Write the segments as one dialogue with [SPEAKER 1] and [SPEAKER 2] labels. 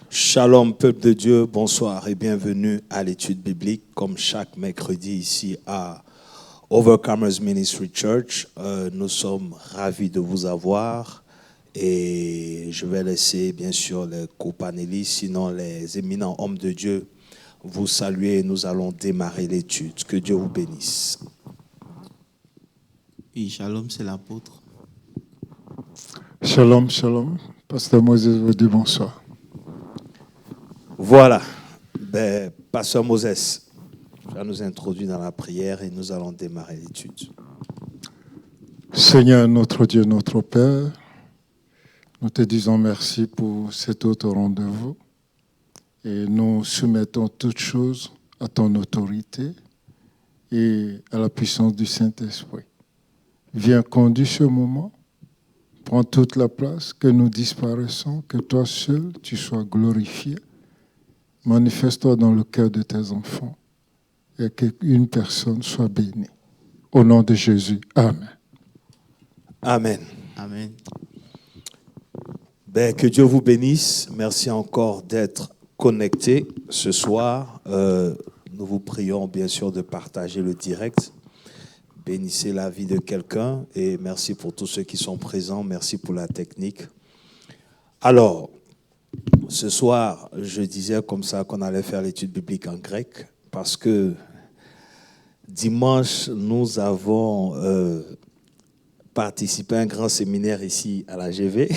[SPEAKER 1] Shalom, peuple de Dieu, bonsoir et bienvenue à l'étude biblique, comme chaque mercredi ici à Overcomers Ministry Church. Nous sommes ravis de vous avoir et je vais laisser bien sûr les co-panélistes, sinon les éminents hommes de Dieu, vous saluer et nous allons démarrer l'étude. Que Dieu vous bénisse.
[SPEAKER 2] Oui, shalom, c'est l'apôtre.
[SPEAKER 3] Shalom, shalom. Pasteur Moses vous dit bonsoir.
[SPEAKER 1] Voilà, Pasteur Moses va nous introduire dans la prière et nous allons démarrer l'étude.
[SPEAKER 3] Seigneur, notre Dieu, notre Père, nous te disons merci pour cet autre rendez-vous et nous soumettons toutes choses à ton autorité et à la puissance du Saint-Esprit. Viens conduire ce moment, prends toute la place, que nous disparaissons, que toi seul tu sois glorifié. Manifeste-toi dans le cœur de tes enfants et qu'une personne soit bénie. Au nom de Jésus, Amen.
[SPEAKER 1] Amen.
[SPEAKER 2] Amen.
[SPEAKER 1] Que Dieu vous bénisse. Merci encore d'être connectés ce soir. Nous vous prions bien sûr de partager le direct. Bénissez la vie de quelqu'un et merci pour tous ceux qui sont présents. Merci pour la technique. Alors, ce soir, je disais comme ça qu'on allait faire l'étude biblique en grec parce que dimanche, nous avons participé à un grand séminaire ici à la GV.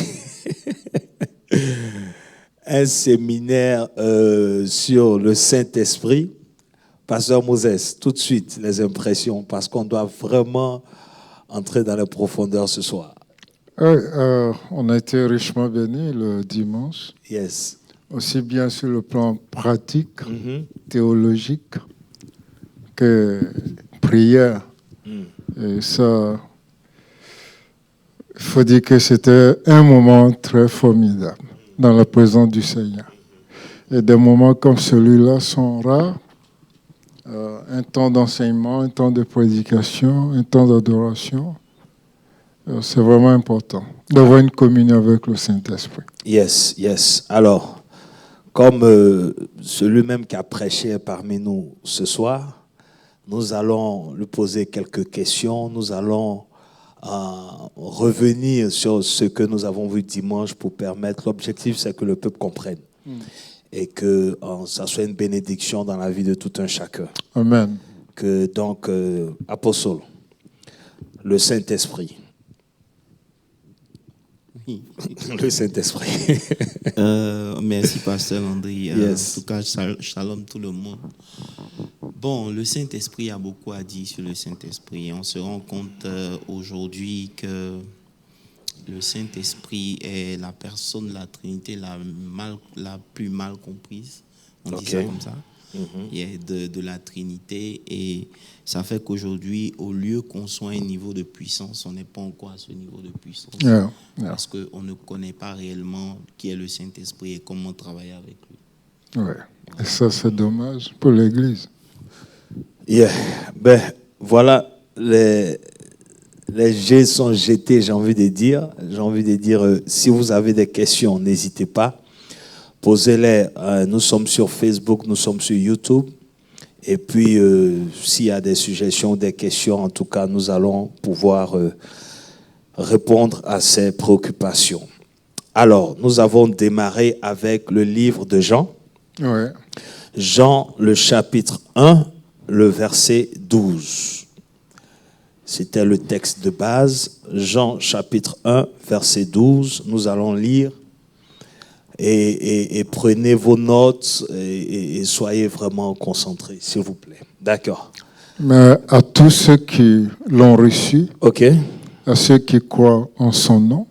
[SPEAKER 1] Un séminaire sur le Saint-Esprit. Pasteur Moses, tout de suite, les impressions, parce qu'on doit vraiment entrer dans les profondeurs ce soir.
[SPEAKER 3] Oui, on a été richement bénis le dimanche.
[SPEAKER 1] Yes.
[SPEAKER 3] Aussi bien sur le plan pratique, théologique, que prière. Et ça, il faut dire que c'était un moment très formidable dans la présence du Seigneur. Et des moments comme celui-là sont rares. Un temps d'enseignement, un temps de prédication, un temps d'adoration. C'est vraiment important d'avoir une communion avec le Saint-Esprit.
[SPEAKER 1] Yes, yes. Alors, comme celui même qui a prêché parmi nous ce soir, nous allons lui poser quelques questions. Nous allons revenir sur ce que nous avons vu dimanche pour permettre. L'objectif, c'est que le peuple comprenne et que ça soit une bénédiction dans la vie de tout un chacun.
[SPEAKER 3] Amen.
[SPEAKER 1] Que donc, apôtre, le Saint-Esprit.
[SPEAKER 2] Oui.
[SPEAKER 1] Le Saint-Esprit.
[SPEAKER 2] Merci, Pasteur Landry.
[SPEAKER 1] Yes.
[SPEAKER 2] En tout cas, shalom tout le monde. Bon, le Saint-Esprit, il y a beaucoup à dire sur le Saint-Esprit. On se rend compte aujourd'hui que le Saint-Esprit est la personne de la Trinité la plus mal comprise. On dit ça comme ça. Il y a de la Trinité et ça fait qu'aujourd'hui, au lieu qu'on soit à un niveau de puissance, on n'est pas encore à ce niveau de puissance. Parce qu'on ne connaît pas réellement qui est le Saint-Esprit et comment travailler avec lui.
[SPEAKER 3] Ouais. Et ça, c'est dommage pour l'Église.
[SPEAKER 1] Yeah. Voilà, les jets sont jetés, j'ai envie de dire. Si vous avez des questions, n'hésitez pas. Posez-les. Nous sommes sur Facebook, nous sommes sur YouTube. Et puis, s'il y a des suggestions, des questions, en tout cas, nous allons pouvoir répondre à ces préoccupations. Alors, nous avons démarré avec le livre de Jean.
[SPEAKER 3] Ouais.
[SPEAKER 1] Jean, le chapitre 1, le verset 12. C'était le texte de base. Jean, chapitre 1, verset 12. Nous allons lire. Et prenez vos notes et soyez vraiment concentrés, s'il vous plaît. D'accord.
[SPEAKER 3] Mais à tous ceux qui l'ont reçu,
[SPEAKER 1] OK.
[SPEAKER 3] à ceux qui croient en son nom,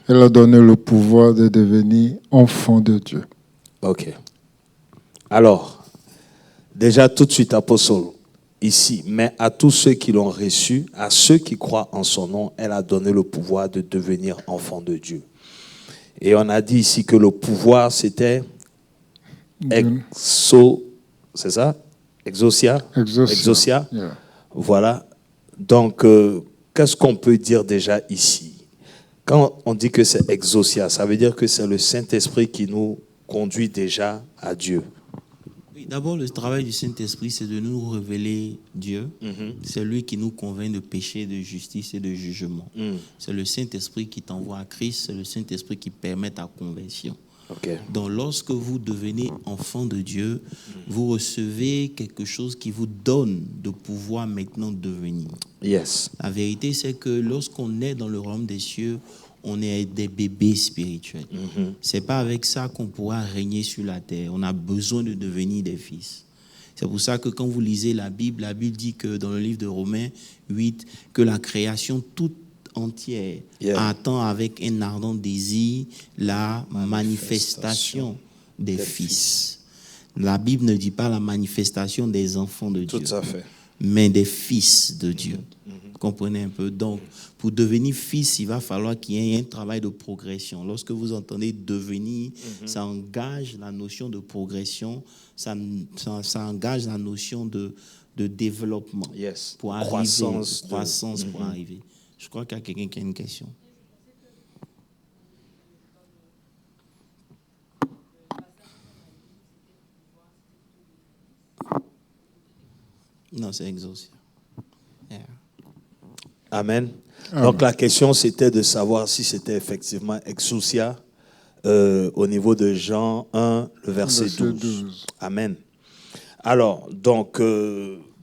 [SPEAKER 3] elle a donné le pouvoir de devenir enfants de Dieu.
[SPEAKER 1] OK. Alors, déjà tout de suite, apôtre, ici, mais à tous ceux qui l'ont reçu, à ceux qui croient en son nom, elle a donné le pouvoir de devenir enfants de Dieu. Et on a dit ici que le pouvoir, c'était c'est ça? Exousia.
[SPEAKER 3] Yeah.
[SPEAKER 1] Voilà. Donc, qu'est-ce qu'on peut dire déjà ici? Quand on dit que c'est exousia, ça veut dire que c'est le Saint-Esprit qui nous conduit déjà à Dieu.
[SPEAKER 2] Oui, d'abord, le travail du Saint-Esprit, c'est de nous révéler Dieu. C'est lui qui nous convainc de péché, de justice et de jugement. C'est le Saint-Esprit qui t'envoie à Christ. C'est le Saint-Esprit qui permet ta conversion.
[SPEAKER 1] Okay.
[SPEAKER 2] Donc, lorsque vous devenez enfant de Dieu, vous recevez quelque chose qui vous donne de pouvoir maintenant devenir.
[SPEAKER 1] Yes.
[SPEAKER 2] La vérité, c'est que lorsqu'on est dans le royaume des cieux, on est des bébés spirituels. C'est pas avec ça qu'on pourra régner sur la terre. On a besoin de devenir des fils. C'est pour ça que quand vous lisez la Bible dit que dans le livre de Romains 8, que la création toute entière attend avec un ardent désir la manifestation des fils. La Bible ne dit pas la manifestation des enfants de Dieu,
[SPEAKER 1] tout à fait,
[SPEAKER 2] mais des fils de Dieu. Vous comprenez un peu? Donc, pour devenir fils, il va falloir qu'il y ait un travail de progression. Lorsque vous entendez devenir, ça engage la notion de progression, ça engage la notion de développement pour arriver, croissance pour arriver. Je crois qu'il y a quelqu'un qui a une question. Non, c'est exaucé. Yeah.
[SPEAKER 1] Amen. Donc la question, c'était de savoir si c'était effectivement exousia au niveau de Jean 1, le verset 12. Amen. Alors, donc,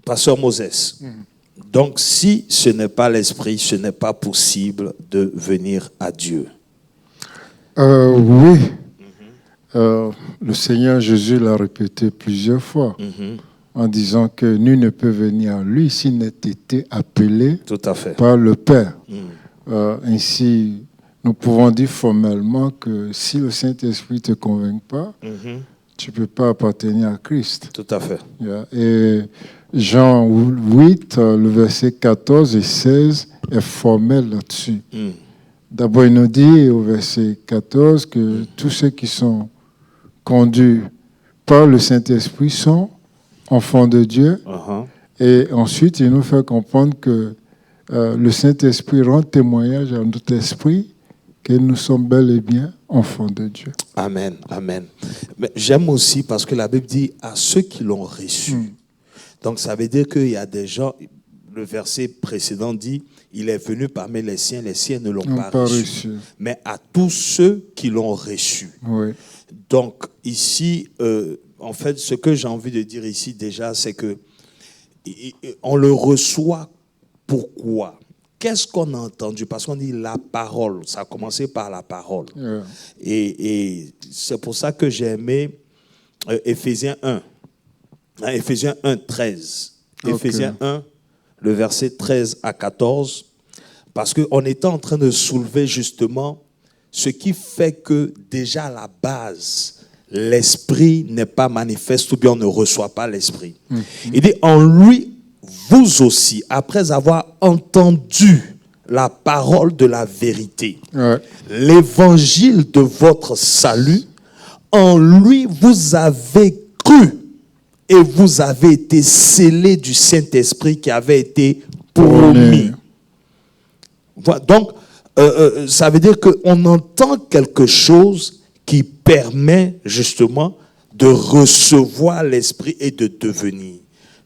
[SPEAKER 1] Pasteur Moses, donc si ce n'est pas l'esprit, ce n'est pas possible de venir à Dieu.
[SPEAKER 3] Oui. Le Seigneur Jésus l'a répété plusieurs fois. En disant que nul ne peut venir à lui s'il n'a été appelé
[SPEAKER 1] tout à fait
[SPEAKER 3] par le Père. Ainsi, nous pouvons dire formellement que si le Saint-Esprit ne te convainc pas, tu ne peux pas appartenir à Christ.
[SPEAKER 1] Tout à fait.
[SPEAKER 3] Et Jean 8, le verset 14 et 16 est formel là-dessus. D'abord, il nous dit au verset 14 que tous ceux qui sont conduits par le Saint-Esprit sont enfants de Dieu. Et ensuite, il nous fait comprendre que le Saint-Esprit rend témoignage à notre esprit que nous sommes bel et bien enfants de Dieu.
[SPEAKER 1] Amen, amen. Mais j'aime aussi parce que la Bible dit à ceux qui l'ont reçu. Donc ça veut dire qu'il y a des gens, le verset précédent dit, il est venu parmi les siens ne l'ont pas reçu. Mais à tous ceux qui l'ont reçu.
[SPEAKER 3] Oui.
[SPEAKER 1] Donc ici, en fait, ce que j'ai envie de dire ici déjà, c'est que on le reçoit. Pourquoi? Qu'est-ce qu'on a entendu? Parce qu'on dit la parole. Ça a commencé par la parole. Et c'est pour ça que j'ai aimé Éphésiens 1. Éphésiens 1, 13. Éphésiens 1, le verset 13 à 14. Parce qu'on était en train de soulever justement ce qui fait que déjà à la base, l'esprit n'est pas manifeste ou bien on ne reçoit pas l'esprit. Il dit, en lui, vous aussi, après avoir entendu la parole de la vérité, l'évangile de votre salut, en lui, vous avez cru et vous avez été scellés du Saint-Esprit qui avait été promis. Donc, ça veut dire qu'on entend quelque chose qui permet justement de recevoir l'esprit et de devenir.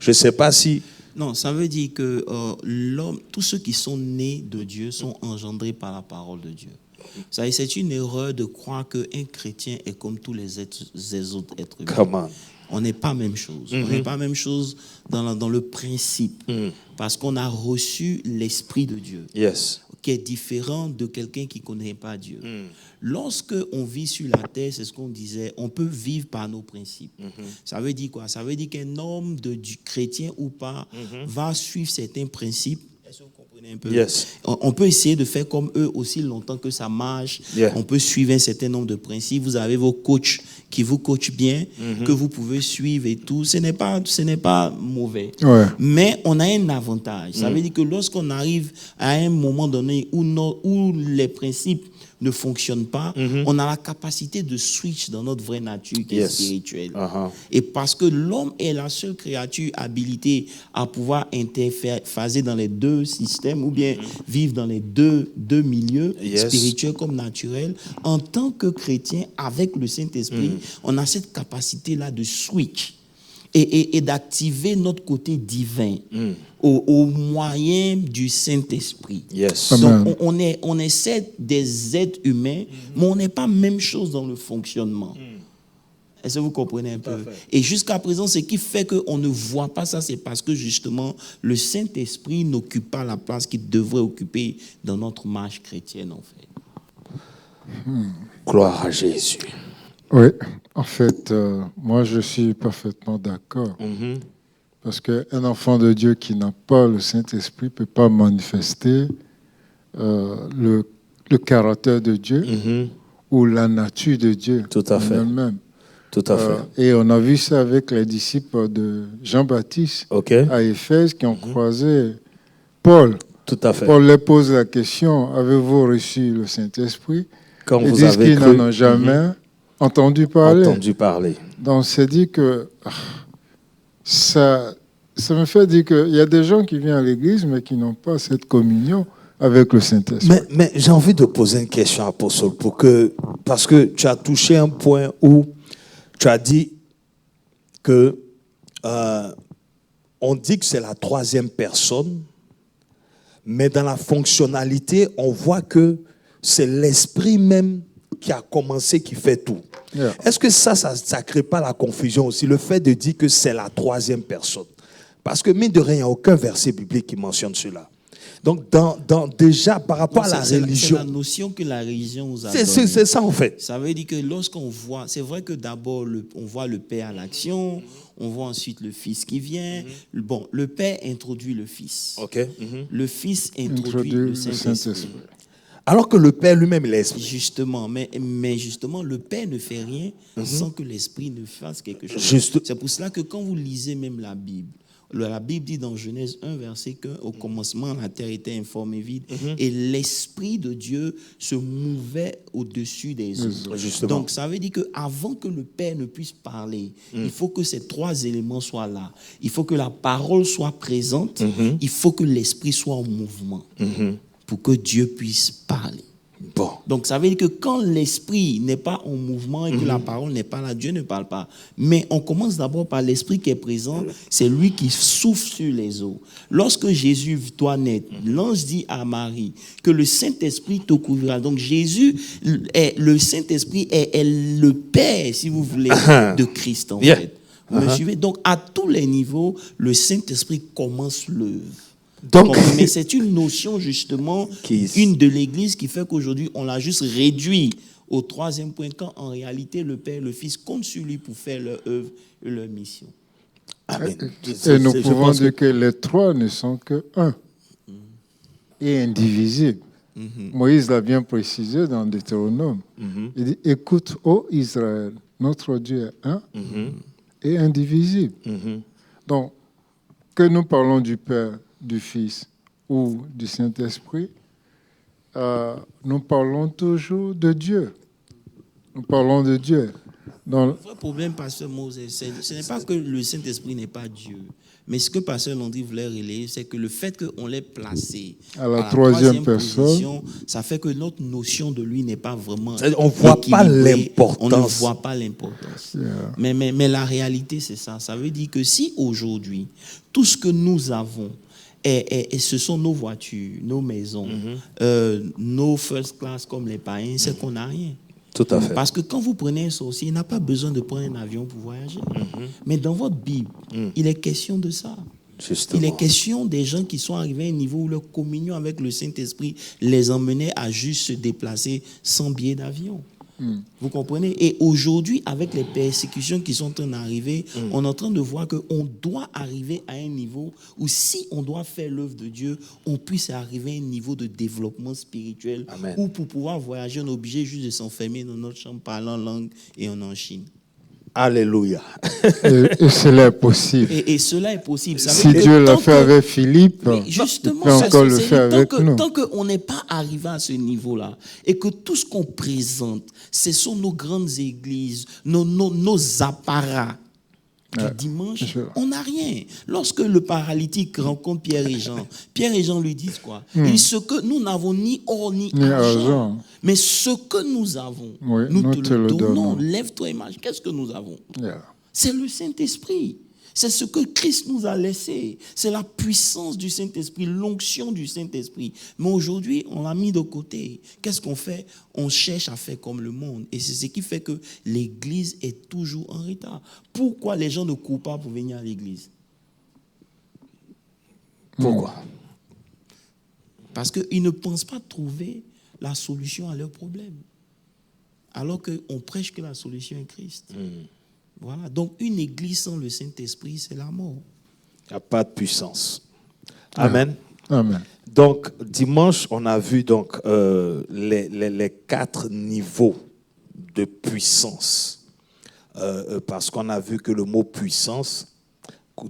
[SPEAKER 1] Je ne sais pas si...
[SPEAKER 2] Non, ça veut dire que l'homme, tous ceux qui sont nés de Dieu sont engendrés par la parole de Dieu. C'est une erreur de croire qu'un chrétien est comme tous les autres êtres humains. On n'est pas la même chose. On n'est pas la même chose dans le principe. Parce qu'on a reçu l'Esprit de Dieu. Qui est différent de quelqu'un qui ne connaît pas Dieu. Lorsque on vit sur la terre, c'est ce qu'on disait, on peut vivre par nos principes. Ça veut dire quoi? Ça veut dire qu'un homme du chrétien ou pas va suivre certains principes. Est-ce que vous comprenez un peu? On peut essayer de faire comme eux aussi longtemps que ça marche. On peut suivre un certain nombre de principes. Vous avez vos coachs qui vous coachent bien, que vous pouvez suivre et tout. Ce n'est pas mauvais. Mais on a un avantage. Ça veut dire que lorsqu'on arrive à un moment donné où les principes ne fonctionne pas, on a la capacité de switch dans notre vraie nature qui est spirituelle. Et parce que l'homme est la seule créature habilitée à pouvoir interphaser dans les deux systèmes ou bien vivre dans les deux milieux, spirituels comme naturels, en tant que chrétien, avec le Saint-Esprit, on a cette capacité-là de switch et d'activer notre côté divin au moyen du Saint-Esprit. Donc, on est des êtres humains, mais on n'est pas même chose dans le fonctionnement. Est-ce que vous comprenez un peu? Et jusqu'à présent, ce qui fait qu'on ne voit pas ça, c'est parce que justement, le Saint-Esprit n'occupe pas la place qu'il devrait occuper dans notre marche chrétienne, en fait.
[SPEAKER 1] Gloire à Jésus.
[SPEAKER 3] Oui, en fait, moi je suis parfaitement d'accord. Parce qu'un enfant de Dieu qui n'a pas le Saint-Esprit ne peut pas manifester le caractère de Dieu ou la nature de Dieu.
[SPEAKER 1] Tout à fait.
[SPEAKER 3] Elle-même.
[SPEAKER 1] Tout à fait.
[SPEAKER 3] Et on a vu ça avec les disciples de Jean-Baptiste à Éphèse qui ont croisé Paul.
[SPEAKER 1] Tout à fait.
[SPEAKER 3] Paul leur pose la question, avez-vous reçu le Saint-Esprit?
[SPEAKER 1] Quand
[SPEAKER 3] Ils
[SPEAKER 1] vous
[SPEAKER 3] disent
[SPEAKER 1] avez
[SPEAKER 3] qu'ils
[SPEAKER 1] cru,
[SPEAKER 3] n'en ont jamais entendu parler. Donc c'est dit que ça me fait dire qu'il y a des gens qui viennent à l'église mais qui n'ont pas cette communion avec le Saint-Esprit.
[SPEAKER 1] Mais j'ai envie de poser une question à l'apôtre parce que tu as touché un point où tu as dit que on dit que c'est la troisième personne, mais dans la fonctionnalité, on voit que c'est l'esprit même qui a commencé, qui fait tout. Est-ce que ça ne crée pas la confusion aussi, le fait de dire que c'est la troisième personne? Parce que, mine de rien, il n'y a aucun verset biblique qui mentionne cela. Donc, déjà, par rapport à la religion...
[SPEAKER 2] C'est la notion que la religion nous a
[SPEAKER 1] donnée. C'est ça, en fait.
[SPEAKER 2] Ça veut dire que lorsqu'on voit... C'est vrai que d'abord, on voit le Père à l'action, on voit ensuite le Fils qui vient. Bon, le Père introduit le Fils. Le Fils introduit le Saint-Esprit.
[SPEAKER 1] Alors que le Père lui-même, il est esprit.
[SPEAKER 2] Justement, mais justement, le Père ne fait rien sans que l'Esprit ne fasse quelque chose. C'est pour cela que quand vous lisez même la Bible dit dans Genèse 1, verset 1, au commencement, la terre était informe et vide, et l'Esprit de Dieu se mouvait au-dessus des eaux. Donc, ça veut dire qu'avant que le Père ne puisse parler, il faut que ces trois éléments soient là. Il faut que la parole soit présente, il faut que l'Esprit soit en mouvement. Pour que Dieu puisse parler.
[SPEAKER 1] Bon.
[SPEAKER 2] Donc, ça veut dire que quand l'esprit n'est pas en mouvement et que la parole n'est pas là, Dieu ne parle pas. Mais on commence d'abord par l'esprit qui est présent, c'est lui qui souffle sur les eaux. Lorsque Jésus doit naître, l'ange dit à Marie que le Saint-Esprit te couvrira. Donc, le Saint-Esprit est le Père, si vous voulez, de Christ, en fait. Vous me suivez? Donc, à tous les niveaux, le Saint-Esprit commence l'œuvre. Mais c'est une notion justement, une de l'Église qui fait qu'aujourd'hui on l'a juste réduit au troisième point, quand en réalité le Père et le Fils comptent sur lui pour faire leur œuvre et leur mission.
[SPEAKER 1] Amen.
[SPEAKER 3] Et nous pouvons dire que les trois ne sont que un et indivisibles. Moïse l'a bien précisé dans Deutéronome. Il dit, écoute, ô Israël, notre Dieu est un et indivisible. Donc, que nous parlons du Père, du Fils ou du Saint-Esprit, nous parlons toujours de Dieu. Nous parlons de Dieu.
[SPEAKER 2] Le vrai problème, pasteur Moses, ce n'est pas que le Saint-Esprit n'est pas Dieu, mais ce que pasteur Landry voulait relayer, c'est que le fait qu'on l'ait placé
[SPEAKER 3] à la troisième personne,
[SPEAKER 2] position, ça fait que notre notion de lui n'est pas vraiment...
[SPEAKER 1] On ne voit pas l'importance.
[SPEAKER 2] On ne voit pas l'importance. Mais la réalité, c'est ça. Ça veut dire que si aujourd'hui, tout ce que nous avons, et ce sont nos voitures, nos maisons, nos first class comme les païens, c'est qu'on n'a rien.
[SPEAKER 1] Tout à fait.
[SPEAKER 2] Parce que quand vous prenez un sorcier, il n'a pas besoin de prendre un avion pour voyager. Mais dans votre Bible, il est question de ça.
[SPEAKER 1] Justement.
[SPEAKER 2] Il est question des gens qui sont arrivés à un niveau où leur communion avec le Saint-Esprit les emmenait à juste se déplacer sans billet d'avion. Vous comprenez? Et aujourd'hui, avec les persécutions qui sont en train d'arriver, on est en train de voir qu'on doit arriver à un niveau où si on doit faire l'œuvre de Dieu, on puisse arriver à un niveau de développement spirituel.
[SPEAKER 1] Amen.
[SPEAKER 2] Où pour pouvoir voyager, on est obligé juste de s'enfermer dans notre chambre, parlant langue et on en Chine.
[SPEAKER 1] Alléluia.
[SPEAKER 3] Et cela est possible.
[SPEAKER 2] Et cela est possible. Ça
[SPEAKER 3] Si
[SPEAKER 2] veut dire
[SPEAKER 3] Dieu
[SPEAKER 2] que
[SPEAKER 3] l'a
[SPEAKER 2] tant
[SPEAKER 3] fait
[SPEAKER 2] que-
[SPEAKER 3] avec Philippe,
[SPEAKER 2] Mais
[SPEAKER 3] il
[SPEAKER 2] justement,
[SPEAKER 3] peut encore le faire avec nous.
[SPEAKER 2] tant qu'on n'est pas arrivé à ce niveau-là et que tout ce qu'on présente, ce sont nos grandes églises, nos apparats du dimanche,
[SPEAKER 3] je-
[SPEAKER 2] on n'a rien. Lorsque le paralytique rencontre Pierre et Jean lui disent quoi? Ils disent ce que nous n'avons ni or ni argent, mais ce que nous avons,
[SPEAKER 3] Oui,
[SPEAKER 2] nous te le donnons. Lève-toi et marche. Qu'est-ce que nous avons?
[SPEAKER 3] Yeah.
[SPEAKER 2] C'est le Saint-Esprit. C'est ce que Christ nous a laissé. C'est la puissance du Saint-Esprit, l'onction du Saint-Esprit. Mais aujourd'hui, on l'a mis de côté. Qu'est-ce qu'on fait? On cherche à faire comme le monde. Et c'est ce qui fait que l'Église est toujours en retard. Pourquoi les gens ne courent pas pour venir à l'Église?
[SPEAKER 1] Pourquoi?
[SPEAKER 2] Parce qu'ils ne pensent pas trouver la solution à leurs problèmes. Alors qu'on prêche que la solution est Christ. Voilà. Donc, une église sans le Saint-Esprit, c'est la mort.
[SPEAKER 1] Il n'y a pas de puissance. Amen.
[SPEAKER 3] Amen.
[SPEAKER 1] Donc, dimanche, on a vu donc, les 4 niveaux de puissance. Parce qu'on a vu que le mot puissance,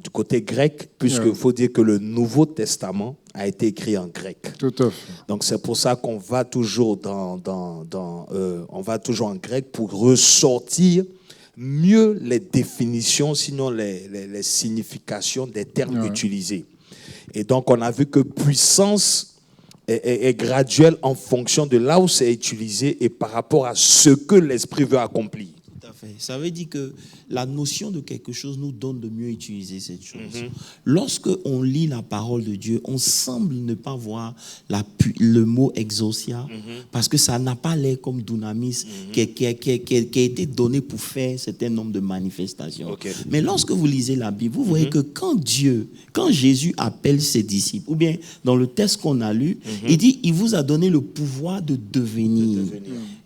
[SPEAKER 1] du côté grec, puisqu'il faut dire que le Nouveau Testament a été écrit en grec.
[SPEAKER 3] Tout à fait.
[SPEAKER 1] Donc, c'est pour ça qu'on va toujours on va toujours en grec pour ressortir mieux les définitions, sinon les significations des termes utilisés. Et donc, on a vu que puissance est graduelle en fonction de là où c'est utilisé et par rapport à ce que l'Esprit veut accomplir.
[SPEAKER 2] Tout à fait. Ça veut dire que la notion de quelque chose nous donne de mieux utiliser cette chose. Lorsque on lit la parole de Dieu, on semble ne pas voir le mot exousia parce que ça n'a pas l'air comme dunamis qui a été donné pour faire un certain nombre de manifestations.
[SPEAKER 1] Okay.
[SPEAKER 2] Mais lorsque vous lisez la Bible, vous voyez que quand Jésus appelle ses disciples, ou bien dans le texte qu'on a lu, il dit, il vous a donné le pouvoir de devenir.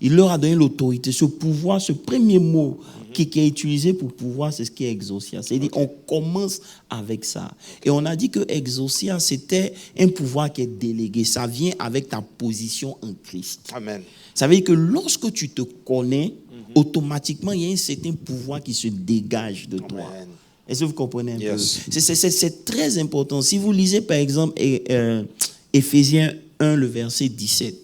[SPEAKER 2] Il leur a donné l'autorité. Ce pouvoir, ce premier mot qui est utilisé pour pouvoir, c'est ce qui est exousia. C'est-à-dire, on commence avec ça. Et on a dit que exousia, c'était un pouvoir qui est délégué. Ça vient avec ta position en Christ.
[SPEAKER 1] Amen.
[SPEAKER 2] Ça veut dire que lorsque tu te connais, automatiquement, il y a un certain pouvoir qui se dégage de toi.
[SPEAKER 1] Amen.
[SPEAKER 2] Est-ce que vous comprenez un
[SPEAKER 1] Yes.
[SPEAKER 2] peu? C'est très important. Si vous lisez, par exemple, Éphésiens 1, le verset 17,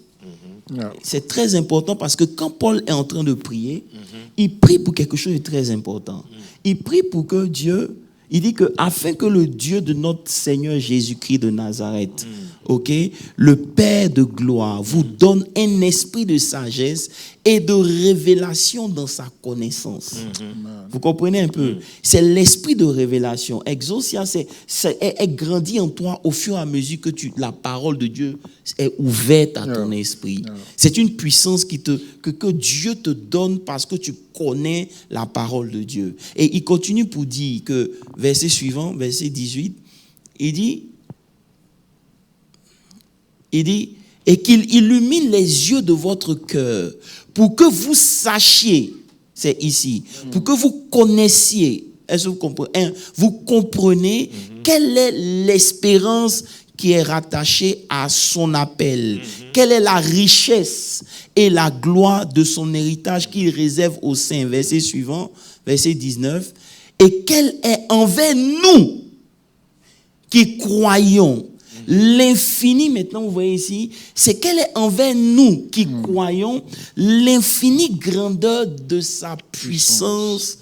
[SPEAKER 2] c'est très important parce que quand Paul est en train de prier, il prie pour quelque chose de très important. Il prie pour que Dieu, il dit que afin que le Dieu de notre Seigneur Jésus-Christ de Nazareth, le Père de gloire, vous donne un esprit de sagesse et de révélation dans sa connaissance. Vous comprenez un peu? C'est l'esprit de révélation. Exousia, elle grandit en toi au fur et à mesure que la parole de Dieu est ouverte à ton esprit. C'est une puissance que Dieu te donne parce que tu connais la parole de Dieu. Et il continue pour dire que, verset suivant, verset 18, il dit, et qu'il illumine les yeux de votre cœur pour que vous sachiez, c'est ici, pour que vous connaissiez, est-ce que vous comprenez? Vous comprenez quelle est l'espérance qui est rattachée à son appel, quelle est la richesse et la gloire de son héritage qu'il réserve aux saints. Verset suivant, verset 19, et quelle est envers nous qui croyons l'infini, maintenant vous voyez ici, c'est qu'elle est envers nous qui croyons l'infinie grandeur de sa puissance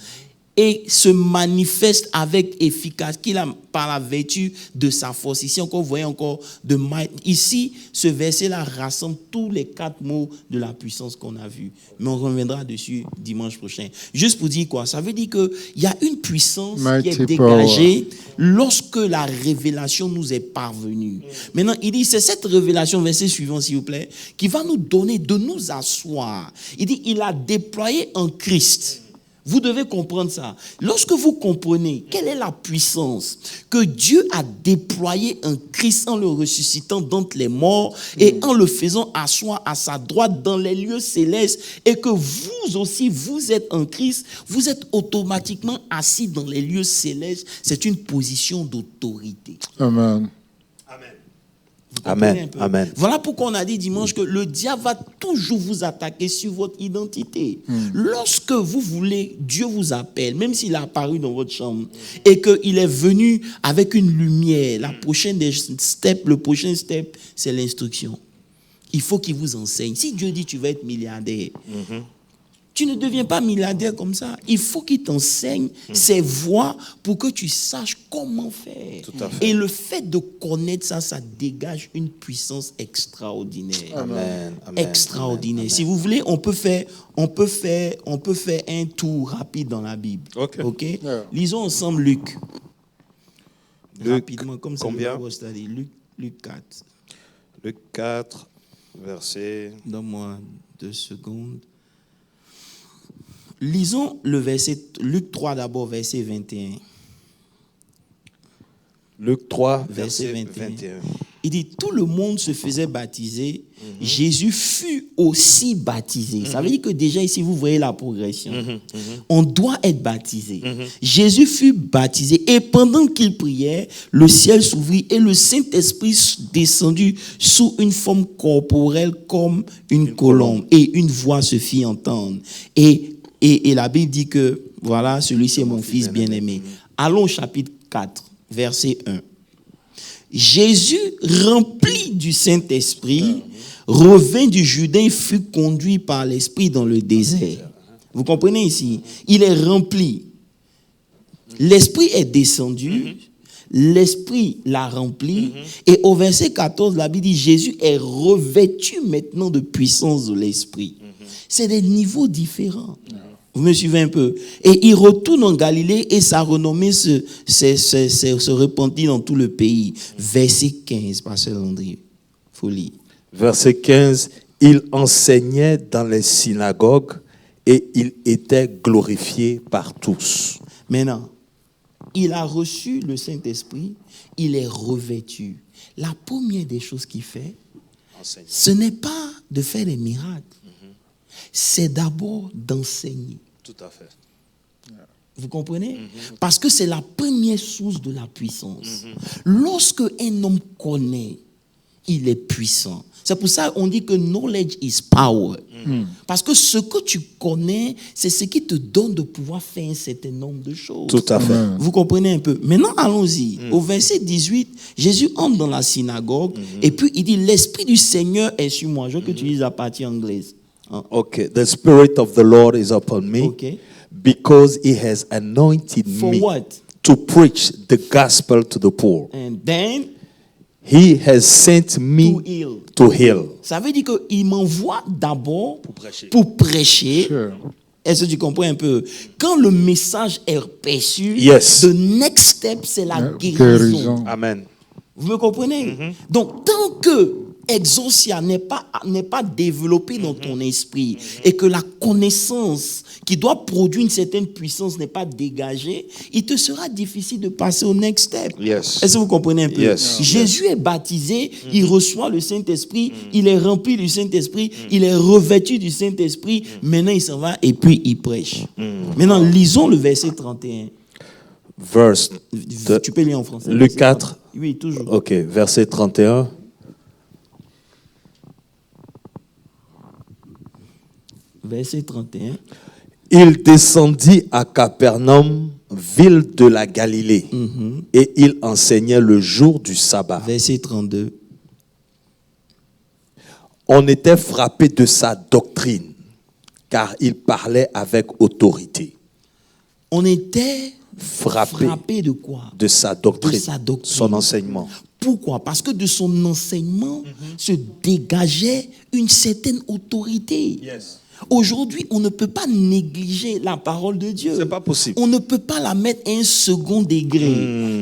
[SPEAKER 2] et se manifeste avec efficacité par la vertu de sa force. Ici encore, vous voyez encore de might. Ici, ce verset-là rassemble tous les 4 mots de la puissance qu'on a vus. Mais on reviendra dessus dimanche prochain. Juste pour dire quoi? Ça veut dire qu'il y a une puissance
[SPEAKER 3] Mighty
[SPEAKER 2] qui est dégagée lorsque la révélation nous est parvenue. Maintenant, il dit, c'est cette révélation, verset suivant s'il vous plaît, qui va nous donner de nous asseoir. Il dit, il a déployé en Christ. Vous devez comprendre ça. Lorsque vous comprenez quelle est la puissance que Dieu a déployée en Christ en le ressuscitant d'entre les morts et en le faisant asseoir à sa droite dans les lieux célestes et que vous aussi, vous êtes en Christ, vous êtes automatiquement assis dans les lieux célestes. C'est une position d'autorité.
[SPEAKER 3] Amen.
[SPEAKER 1] Amen. Amen. Amen.
[SPEAKER 2] Voilà pourquoi on a dit dimanche que le diable va toujours vous attaquer sur votre identité. Lorsque vous voulez, Dieu vous appelle, même s'il est apparu dans votre chambre et qu'il est venu avec une lumière, le prochain step, c'est l'instruction. Il faut qu'il vous enseigne. Si Dieu dit tu vas être milliardaire, tu ne deviens pas milliardaire comme ça. Il faut qu'il t'enseigne ses voies pour que tu saches comment faire.
[SPEAKER 1] Tout à fait.
[SPEAKER 2] Et le fait de connaître ça, ça dégage une puissance extraordinaire.
[SPEAKER 1] Amen.
[SPEAKER 2] Extraordinaire.
[SPEAKER 1] Amen.
[SPEAKER 2] Si vous voulez, on peut faire un tour rapide dans la Bible.
[SPEAKER 1] Ok.
[SPEAKER 3] Yeah.
[SPEAKER 2] Lisons ensemble Luc.
[SPEAKER 1] Luc,
[SPEAKER 2] Rapidement, comme ça.
[SPEAKER 1] combien?
[SPEAKER 2] Luc 4.
[SPEAKER 1] Luc 4, verset...
[SPEAKER 2] Donne-moi 2 secondes. Lisons le verset, Luc 3 d'abord, verset 21.
[SPEAKER 1] Luc 3,
[SPEAKER 2] Verset
[SPEAKER 1] verset
[SPEAKER 2] 21.
[SPEAKER 1] 21.
[SPEAKER 2] Il dit, tout le monde se faisait baptiser. Jésus fut aussi baptisé. Ça veut dire que déjà ici, vous voyez la progression. On doit être baptisé. Jésus fut baptisé. Et pendant qu'il priait, le ciel s'ouvrit et le Saint-Esprit descendit sous une forme corporelle comme une colombe. Et une voix se fit entendre. Et la Bible dit que, voilà, celui-ci est mon fils bien-aimé. Allons au chapitre 4, verset 1. Jésus, rempli du Saint-Esprit, revint du Jourdain et fut conduit par l'Esprit dans le désert. Vous comprenez ici? Il est rempli. L'Esprit est descendu, l'Esprit l'a rempli, et au verset 14, la Bible dit Jésus est revêtu maintenant de puissance de l'Esprit. C'est des niveaux différents. Vous me suivez un peu? Et il retourne en Galilée et sa renommée se répandit dans tout le pays. Verset 15, pasteur Landry. Folie.
[SPEAKER 1] Verset 15, il enseignait dans les synagogues et il était glorifié par tous.
[SPEAKER 2] Maintenant, il a reçu le Saint-Esprit, il est revêtu. La première des choses qu'il fait, ce n'est pas de faire des miracles. C'est d'abord d'enseigner.
[SPEAKER 1] Tout à fait.
[SPEAKER 2] Vous comprenez? Parce que c'est la première source de la puissance. Lorsque un homme connaît, il est puissant. C'est pour ça qu'on dit que knowledge is power. Parce que ce que tu connais, c'est ce qui te donne de pouvoir faire un certain nombre de choses.
[SPEAKER 1] Tout à fait.
[SPEAKER 2] Vous comprenez un peu? Maintenant, allons-y. Au verset 18, Jésus entre dans la synagogue et puis il dit, l'Esprit du Seigneur est sur moi. Je veux que tu lises la partie anglaise.
[SPEAKER 1] Okay, the Spirit of the Lord is upon me
[SPEAKER 2] Okay.
[SPEAKER 1] because He has anointed
[SPEAKER 2] For
[SPEAKER 1] me
[SPEAKER 2] what?
[SPEAKER 1] to preach the gospel to the poor.
[SPEAKER 2] And then,
[SPEAKER 1] He has sent me
[SPEAKER 2] to heal.
[SPEAKER 1] to heal.
[SPEAKER 2] Ça veut dire qu'il m'envoie d'abord
[SPEAKER 1] prêcher.
[SPEAKER 2] pour prêcher.
[SPEAKER 3] Sure.
[SPEAKER 2] Est-ce que tu comprends un peu? Quand le message est perçu,
[SPEAKER 1] Yes.
[SPEAKER 2] the next step, c'est la guérison.
[SPEAKER 3] Guérison.
[SPEAKER 1] Amen.
[SPEAKER 2] Vous me comprenez? Donc, tant que Exousia n'est pas développé dans ton esprit et que la connaissance qui doit produire une certaine puissance n'est pas dégagée, il te sera difficile de passer au next step.
[SPEAKER 1] Yes.
[SPEAKER 2] Est-ce que vous comprenez un peu?
[SPEAKER 1] Yes.
[SPEAKER 2] Jésus est baptisé, il reçoit le Saint-Esprit, il est rempli du Saint-Esprit, il est revêtu du Saint-Esprit, maintenant il s'en va et puis il prêche. Maintenant, lisons le verset 31.
[SPEAKER 1] Verse
[SPEAKER 2] Tu peux lire en français.
[SPEAKER 1] Luc 4.
[SPEAKER 2] Oui, toujours.
[SPEAKER 1] Ok, verset 31.
[SPEAKER 2] Verset 31.
[SPEAKER 1] Il descendit à Capernaum, ville de la Galilée, et il enseignait le jour du sabbat.
[SPEAKER 2] Verset 32.
[SPEAKER 1] On était frappé de sa doctrine, car il parlait avec autorité.
[SPEAKER 2] On était
[SPEAKER 1] Frappé
[SPEAKER 2] frappé de quoi?
[SPEAKER 1] de sa doctrine,
[SPEAKER 2] De sa doctrine.
[SPEAKER 1] son enseignement.
[SPEAKER 2] Pourquoi? Parce que de son enseignement se dégageait une certaine autorité. Aujourd'hui, on ne peut pas négliger la parole de Dieu.
[SPEAKER 1] C'est pas possible.
[SPEAKER 2] On ne peut pas la mettre à un second degré.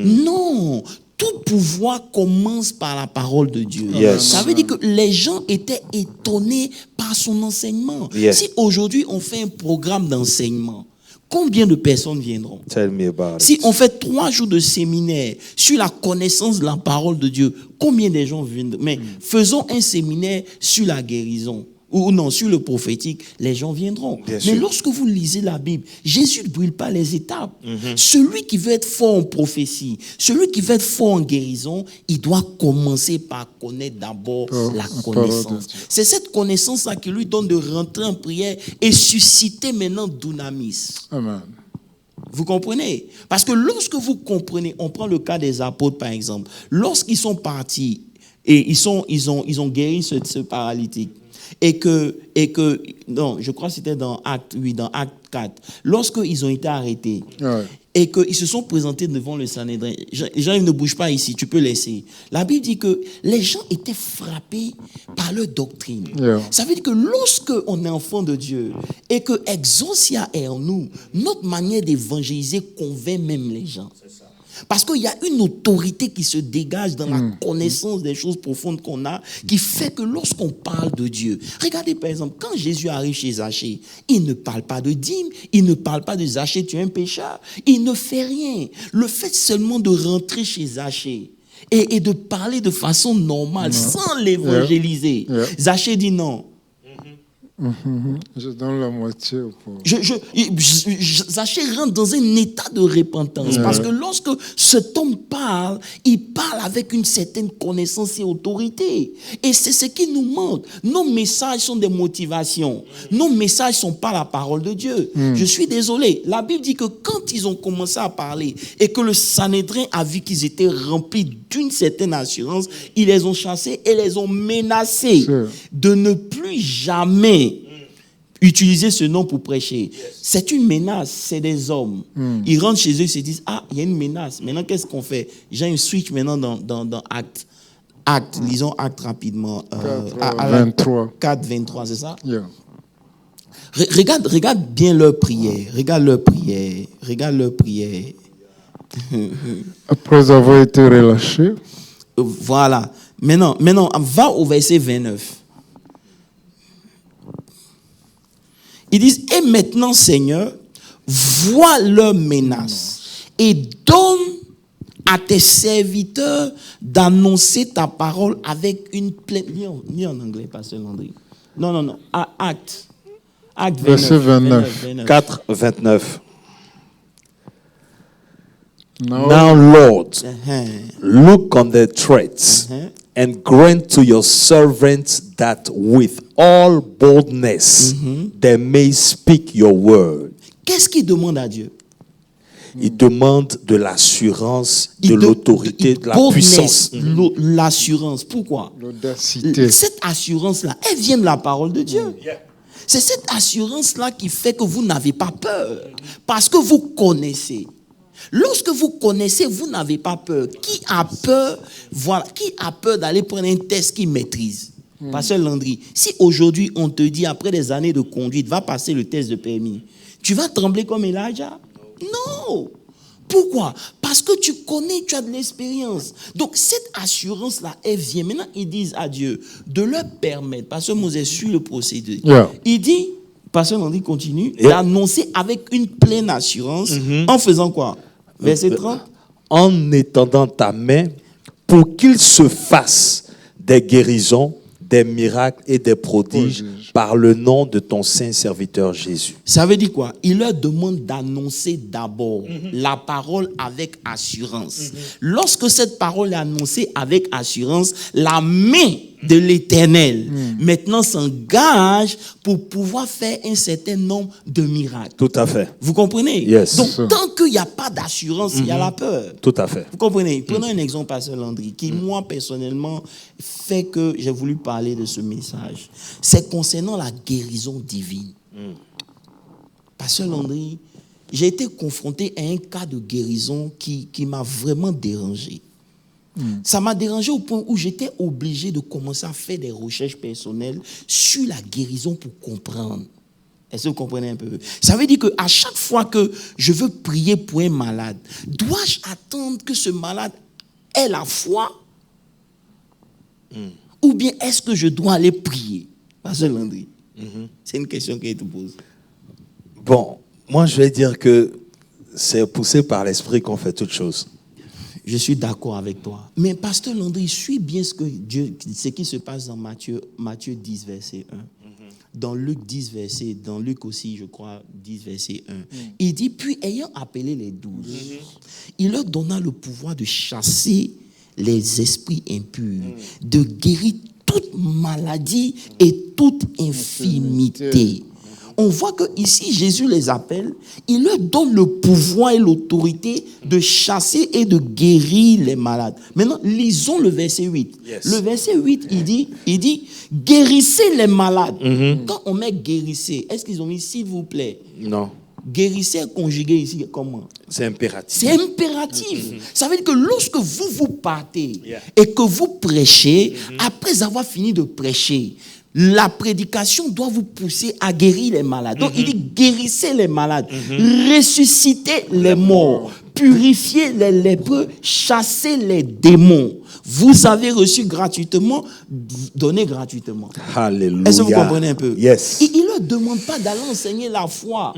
[SPEAKER 2] Non. Tout pouvoir commence par la parole de Dieu.
[SPEAKER 1] Yes.
[SPEAKER 2] Ça veut dire que les gens étaient étonnés par son enseignement.
[SPEAKER 1] Yes.
[SPEAKER 2] Si aujourd'hui on fait un programme d'enseignement, combien de personnes viendront?
[SPEAKER 1] Tell me about
[SPEAKER 2] Si
[SPEAKER 1] it.
[SPEAKER 2] on fait 3 jours de séminaire sur la connaissance de la parole de Dieu, combien de gens viendront? Mais faisons un séminaire sur la guérison. ou non, sur le prophétique, les gens viendront.
[SPEAKER 1] Bien
[SPEAKER 2] Mais
[SPEAKER 1] sûr.
[SPEAKER 2] lorsque vous lisez la Bible, Jésus ne brûle pas les étapes. Celui qui veut être fort en prophétie, celui qui veut être fort en guérison, il doit commencer par connaître d'abord la
[SPEAKER 3] parole de
[SPEAKER 2] connaissance.
[SPEAKER 3] Dieu.
[SPEAKER 2] C'est cette connaissance-là qui lui donne de rentrer en prière et susciter maintenant dunamis.
[SPEAKER 3] Amen.
[SPEAKER 2] Vous comprenez? Parce que lorsque vous comprenez, on prend le cas des apôtres par exemple, lorsqu'ils sont partis et ils ont guéri ce paralytique, et que, non, je crois que c'était dans Acte 8, dans Acte 4, lorsqu'ils ont été arrêtés,
[SPEAKER 3] Ouais.
[SPEAKER 2] et qu'ils se sont présentés devant le Sanhédrin. Les gens, ils ne bougent pas ici, tu peux laisser. La Bible dit que les gens étaient frappés par leur doctrine.
[SPEAKER 3] Yeah.
[SPEAKER 2] Ça veut dire que lorsque on est enfant de Dieu et que Exousia est en nous, notre manière d'évangéliser convainc même les gens. Parce qu'il y a une autorité qui se dégage dans la connaissance des choses profondes qu'on a, qui fait que lorsqu'on parle de Dieu, regardez par exemple, quand Jésus arrive chez Zachée, il ne parle pas de dîme, il ne parle pas de Zachée, tu es un pécheur, il ne fait rien. Le fait seulement de rentrer chez Zachée et de parler de façon normale, sans l'évangéliser,
[SPEAKER 3] Yeah.
[SPEAKER 2] Zachée dit non.
[SPEAKER 3] Je donne la moitié au pauvre.
[SPEAKER 2] Zachée rentre dans un état de repentance parce que lorsque cet homme parle, il parle avec une certaine connaissance et autorité. Et c'est ce qui nous manque. Nos messages sont des motivations. Nos messages ne sont pas la parole de Dieu. Je suis désolé. La Bible dit que quand ils ont commencé à parler et que le Sanhédrin a vu qu'ils étaient remplis d'une certaine assurance, ils les ont chassés et les ont menacés de ne plus jamais utiliser ce nom pour prêcher. C'est une menace, c'est des hommes. Ils rentrent chez eux, ils se disent, ah, il y a une menace. Maintenant, qu'est-ce qu'on fait? J'ai un switch maintenant dans Acte. Acte, lisons Acte rapidement.
[SPEAKER 3] 23.
[SPEAKER 2] 4, 23, c'est ça?
[SPEAKER 3] Yeah.
[SPEAKER 2] Regarde bien leur prière. Regarde leur prière. Regarde leur prière.
[SPEAKER 3] Après avoir été relâché,
[SPEAKER 2] Voilà. Maintenant, va au verset 29. Ils disent, et maintenant, Seigneur, vois leurs menaces et donne à tes serviteurs d'annoncer ta parole avec une pleine... Ni en anglais, Pasteur Landry. Non. Acte 29.
[SPEAKER 3] Verset 29.
[SPEAKER 1] 4, 29.
[SPEAKER 3] now,
[SPEAKER 1] Now, Lord,
[SPEAKER 2] Uh-huh.
[SPEAKER 1] look on their threats and grant to your servants that with all boldness they may speak your word.
[SPEAKER 2] Qu'est-ce qu'il demande à Dieu?
[SPEAKER 1] Il demande de l'assurance, de
[SPEAKER 2] Il
[SPEAKER 1] l'autorité, de la
[SPEAKER 2] boldness,
[SPEAKER 1] puissance.
[SPEAKER 2] L'assurance. Pourquoi?
[SPEAKER 3] l'audacité.
[SPEAKER 2] Cette assurance-là, elle vient de la parole de Dieu. C'est cette assurance-là qui fait que vous n'avez pas peur. Parce que vous connaissez. Lorsque vous connaissez, vous n'avez pas peur. Qui a peur, voilà, qui a peur d'aller prendre un test qu'il maîtrise? Pasteur Landry, si aujourd'hui on te dit, après des années de conduite, va passer le test de permis, tu vas trembler comme Elijah? Non. Pourquoi? Parce que tu connais, tu as de l'expérience. Donc cette assurance-là, elle vient. Maintenant, ils disent à Dieu de leur permettre, parce que Moses suit le procédé.
[SPEAKER 3] Yeah.
[SPEAKER 2] Il dit, Pasteur Landry continue,
[SPEAKER 1] Yeah.
[SPEAKER 2] d'annoncer avec une pleine assurance, en faisant quoi? Verset 30.
[SPEAKER 1] En étendant ta main pour qu'il se fasse des guérisons, des miracles et des prodiges par le nom de ton saint serviteur Jésus.
[SPEAKER 2] Ça veut dire quoi? Il leur demande d'annoncer d'abord la parole avec assurance. Lorsque cette parole est annoncée avec assurance, la main de l'Éternel maintenant s'engage pour pouvoir faire un certain nombre de miracles.
[SPEAKER 1] Tout à fait.
[SPEAKER 2] Vous comprenez?
[SPEAKER 1] Yes.
[SPEAKER 2] Donc, tant qu'il n'y a pas d'assurance, il y a la peur.
[SPEAKER 1] Tout à fait.
[SPEAKER 2] Vous comprenez? Prenons un exemple, Pasteur Landry, qui, moi, personnellement, fait que j'ai voulu parler de ce message. C'est concernant la guérison divine. Pasteur Landry, j'ai été confronté à un cas de guérison qui m'a vraiment dérangé. Ça m'a dérangé au point où j'étais obligé de commencer à faire des recherches personnelles sur la guérison pour comprendre. Est-ce que vous comprenez un peu? Ça veut dire qu'à chaque fois que je veux prier pour un malade, dois-je attendre que ce malade ait la foi? Ou bien est-ce que je dois aller prier? Pasteur Landry, c'est une question qui te pose.
[SPEAKER 1] Bon, moi je vais dire que c'est poussé par l'esprit qu'on fait toutes choses.
[SPEAKER 2] Je suis d'accord avec toi. Mais Pasteur Landry, suis bien ce qui se passe dans Matthieu 10, verset 1. dans Luc 10, dans Luc aussi, je crois, 10, verset 1. Il dit, puis ayant appelé les 12, il leur donna le pouvoir de chasser les esprits impurs, de guérir toute maladie et toute infirmité. On voit que ici Jésus les appelle, il leur donne le pouvoir et l'autorité de chasser et de guérir les malades. Maintenant, lisons le verset 8.
[SPEAKER 1] Yes.
[SPEAKER 2] Le verset 8, il dit, guérissez les malades. Quand on met guérissez, est-ce qu'ils ont mis s'il vous plaît?
[SPEAKER 1] Non,
[SPEAKER 2] Guérissez est conjugué ici comment?
[SPEAKER 1] c'est impératif.
[SPEAKER 2] C'est impératif. Ça veut dire que lorsque vous partez
[SPEAKER 1] Yeah.
[SPEAKER 2] et que vous prêchez, après avoir fini de prêcher, la prédication doit vous pousser à guérir les malades. Donc il dit guérissez les malades, ressuscitez les morts, purifiez les lépreux, chassez les démons. Vous avez reçu gratuitement, donnez gratuitement.
[SPEAKER 1] Alléluia.
[SPEAKER 2] Est-ce que vous comprenez un peu?
[SPEAKER 1] Yes.
[SPEAKER 2] Il ne leur demande pas d'aller enseigner la foi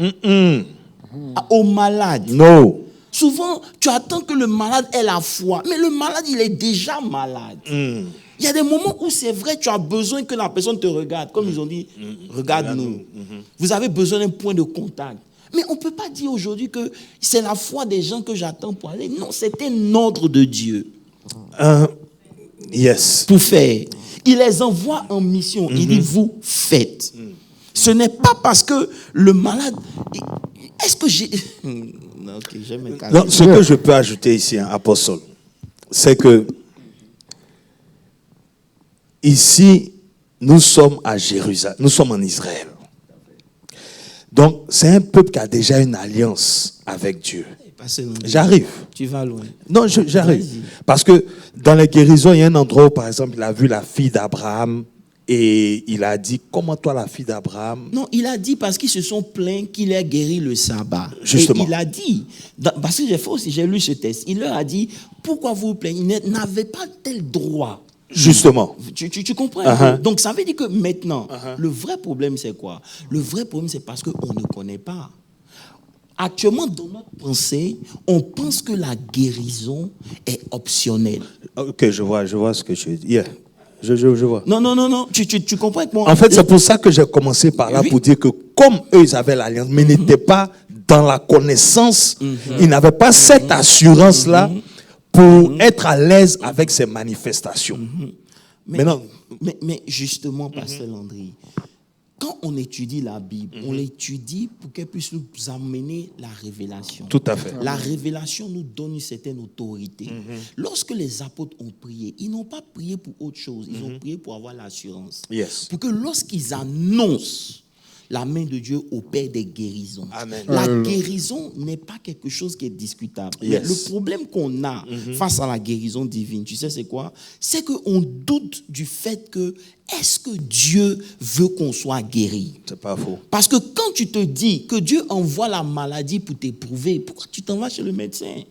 [SPEAKER 2] aux malades.
[SPEAKER 1] No.
[SPEAKER 2] Souvent, tu attends que le malade ait la foi, mais le malade, il est déjà malade. Il y a des moments où c'est vrai, tu as besoin que la personne te regarde. Comme ils ont dit, regarde-nous. Vous avez besoin d'un point de contact. Mais on ne peut pas dire aujourd'hui que c'est la foi des gens que j'attends pour aller. Non, c'est un ordre de Dieu
[SPEAKER 1] Yes.
[SPEAKER 2] pour faire. Il les envoie en mission. Il dit, vous faites. Ce n'est pas parce que le malade... Est-ce que j'ai... Non, ok, je vais me calmer.
[SPEAKER 1] Non, ce que je peux ajouter ici, apôtre, c'est que ici, nous sommes à Jérusalem, nous sommes en Israël. Donc, c'est un peuple qui a déjà une alliance avec Dieu. J'arrive.
[SPEAKER 2] Tu vas loin.
[SPEAKER 1] Non, j'arrive.
[SPEAKER 2] Vas-y.
[SPEAKER 1] Parce que dans les guérisons, il y a un endroit où, par exemple, il a vu la fille d'Abraham et il a dit, comment toi, la fille d'Abraham?
[SPEAKER 2] Non, il a dit parce qu'ils se sont plaints qu'il ait guéri le sabbat.
[SPEAKER 1] Justement.
[SPEAKER 2] Et il a dit, parce que j'ai lu ce texte, il leur a dit, pourquoi vous vous plaignez? Ils n'avaient pas tel droit.
[SPEAKER 1] Justement.
[SPEAKER 2] Tu comprends un peu? Donc ça veut dire que maintenant, le vrai problème c'est quoi? Le vrai problème c'est parce qu'on ne connaît pas. Actuellement, dans notre pensée, on pense que la guérison est optionnelle.
[SPEAKER 1] Ok, je vois ce que tu dis. Yeah. Je vois.
[SPEAKER 2] Non. Tu comprends avec moi?
[SPEAKER 1] En fait, c'est pour ça que j'ai commencé par là,
[SPEAKER 2] Oui.
[SPEAKER 1] pour dire que comme eux, ils avaient l'alliance, mais n'étaient pas dans la connaissance, ils n'avaient pas cette assurance-là pour être à l'aise avec ces manifestations. Maintenant,
[SPEAKER 2] Mais justement, Pasteur Landry, quand on étudie la Bible, on l'étudie pour qu'elle puisse nous amener la révélation.
[SPEAKER 1] tout à fait.
[SPEAKER 2] La révélation nous donne une certaine autorité. Lorsque les apôtres ont prié, ils n'ont pas prié pour autre chose. Ils ont prié pour avoir l'assurance.
[SPEAKER 1] Yes.
[SPEAKER 2] Pour que lorsqu'ils annoncent, la main de Dieu opère des guérisons.
[SPEAKER 1] Amen.
[SPEAKER 2] La guérison n'est pas quelque chose qui est discutable.
[SPEAKER 1] Yes.
[SPEAKER 2] Mais le problème qu'on a face à la guérison divine, tu sais c'est quoi? C'est qu'on doute du fait que est-ce que Dieu veut qu'on soit guéri?
[SPEAKER 1] C'est pas faux.
[SPEAKER 2] Parce que quand tu te dis que Dieu envoie la maladie pour t'éprouver, pourquoi tu t'en vas chez le médecin?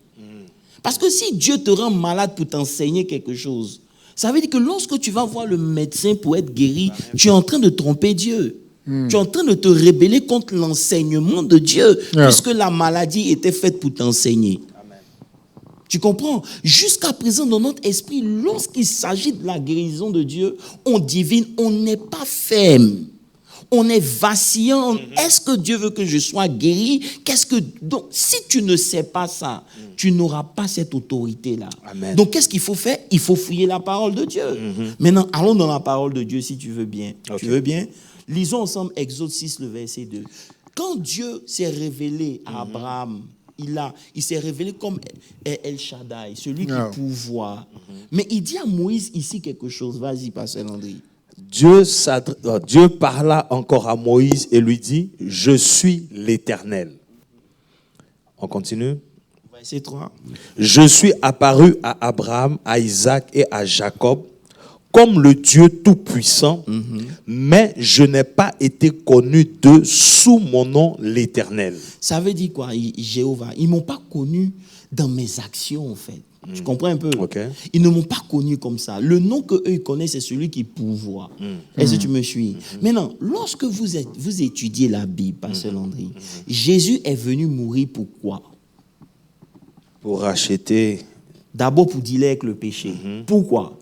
[SPEAKER 2] Parce que si Dieu te rend malade pour t'enseigner quelque chose, ça veut dire que lorsque tu vas voir le médecin pour être guéri, tu es en train de tromper Dieu. Tu es en train de te rebeller contre l'enseignement de Dieu, puisque la maladie était faite pour t'enseigner. Tu comprends? Jusqu'à présent, dans notre esprit, lorsqu'il s'agit de la guérison de Dieu, on divine, on n'est pas ferme. On est vacillant. Est-ce que Dieu veut que je sois guéri? Donc, si tu ne sais pas ça, tu n'auras pas cette autorité-là.
[SPEAKER 1] Amen.
[SPEAKER 2] Donc, qu'est-ce qu'il faut faire? Il faut fouiller la parole de Dieu. Maintenant, allons dans la parole de Dieu si tu veux bien.
[SPEAKER 1] Ok.
[SPEAKER 2] Tu veux bien? Lisons ensemble Exode 6, le verset 2. Quand Dieu s'est révélé à Abraham, il s'est révélé comme El Shaddai, celui qui pourvoit. Mais il dit à Moïse ici quelque chose. Vas-y, Pasteur Landry.
[SPEAKER 1] Dieu parla encore à Moïse et lui dit, je suis l'Éternel. On continue.
[SPEAKER 2] Verset 3.
[SPEAKER 1] Je suis apparu à Abraham, à Isaac et à Jacob comme le Dieu Tout-Puissant, mais je n'ai pas été connu d'eux sous mon nom l'Éternel.
[SPEAKER 2] Ça veut dire quoi, Jéhovah? Ils ne m'ont pas connu dans mes actions, en fait. Tu comprends un peu?
[SPEAKER 1] Okay.
[SPEAKER 2] Ils ne m'ont pas connu comme ça. Le nom qu'eux ils connaissent, c'est celui qui pourvoit. Est-ce que tu me suis? Maintenant, lorsque vous étudiez la Bible, Pasteur Landry, Jésus est venu mourir pour quoi?
[SPEAKER 1] Pour racheter.
[SPEAKER 2] D'abord pour dealer avec le péché. Pourquoi?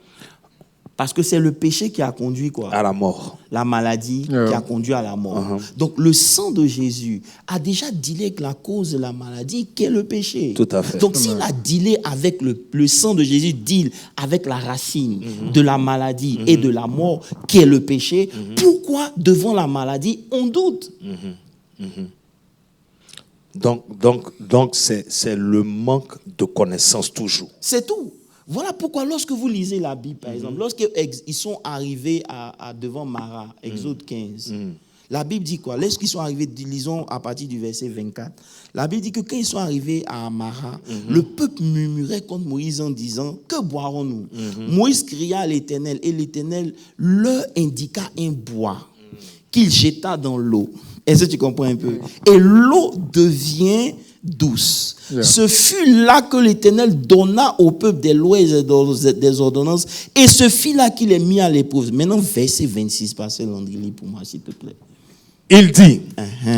[SPEAKER 2] Parce que c'est le péché qui a conduit quoi?
[SPEAKER 1] À la mort.
[SPEAKER 2] La maladie qui a conduit à la mort. Donc le sang de Jésus a déjà dealé avec la cause de la maladie qui est le péché.
[SPEAKER 1] Tout à fait.
[SPEAKER 2] Donc s'il a dealé avec le sang de Jésus, deal avec la racine de la maladie et de la mort qui est le péché, pourquoi devant la maladie on doute?
[SPEAKER 1] Donc c'est le manque de connaissance toujours.
[SPEAKER 2] C'est tout. Voilà pourquoi lorsque vous lisez la Bible, par exemple, lorsqu'ils sont arrivés devant Mara, Exode 15, la Bible dit quoi? Lorsqu'ils sont arrivés, lisons à partir du verset 24, la Bible dit que quand ils sont arrivés à Mara, le peuple murmurait contre Moïse en disant, que boirons-nous? Moïse cria à l'Éternel et l'Éternel leur indiqua un bois qu'il jeta dans l'eau. Est-ce que tu comprends un peu? Et l'eau devient douce. Ce fut là que l'Éternel donna au peuple des lois et des ordonnances, et ce fut là qu'il est mis à l'épreuve. Maintenant, verset 26, Pasteur Landry, lis pour moi, s'il te plaît.
[SPEAKER 1] Il dit,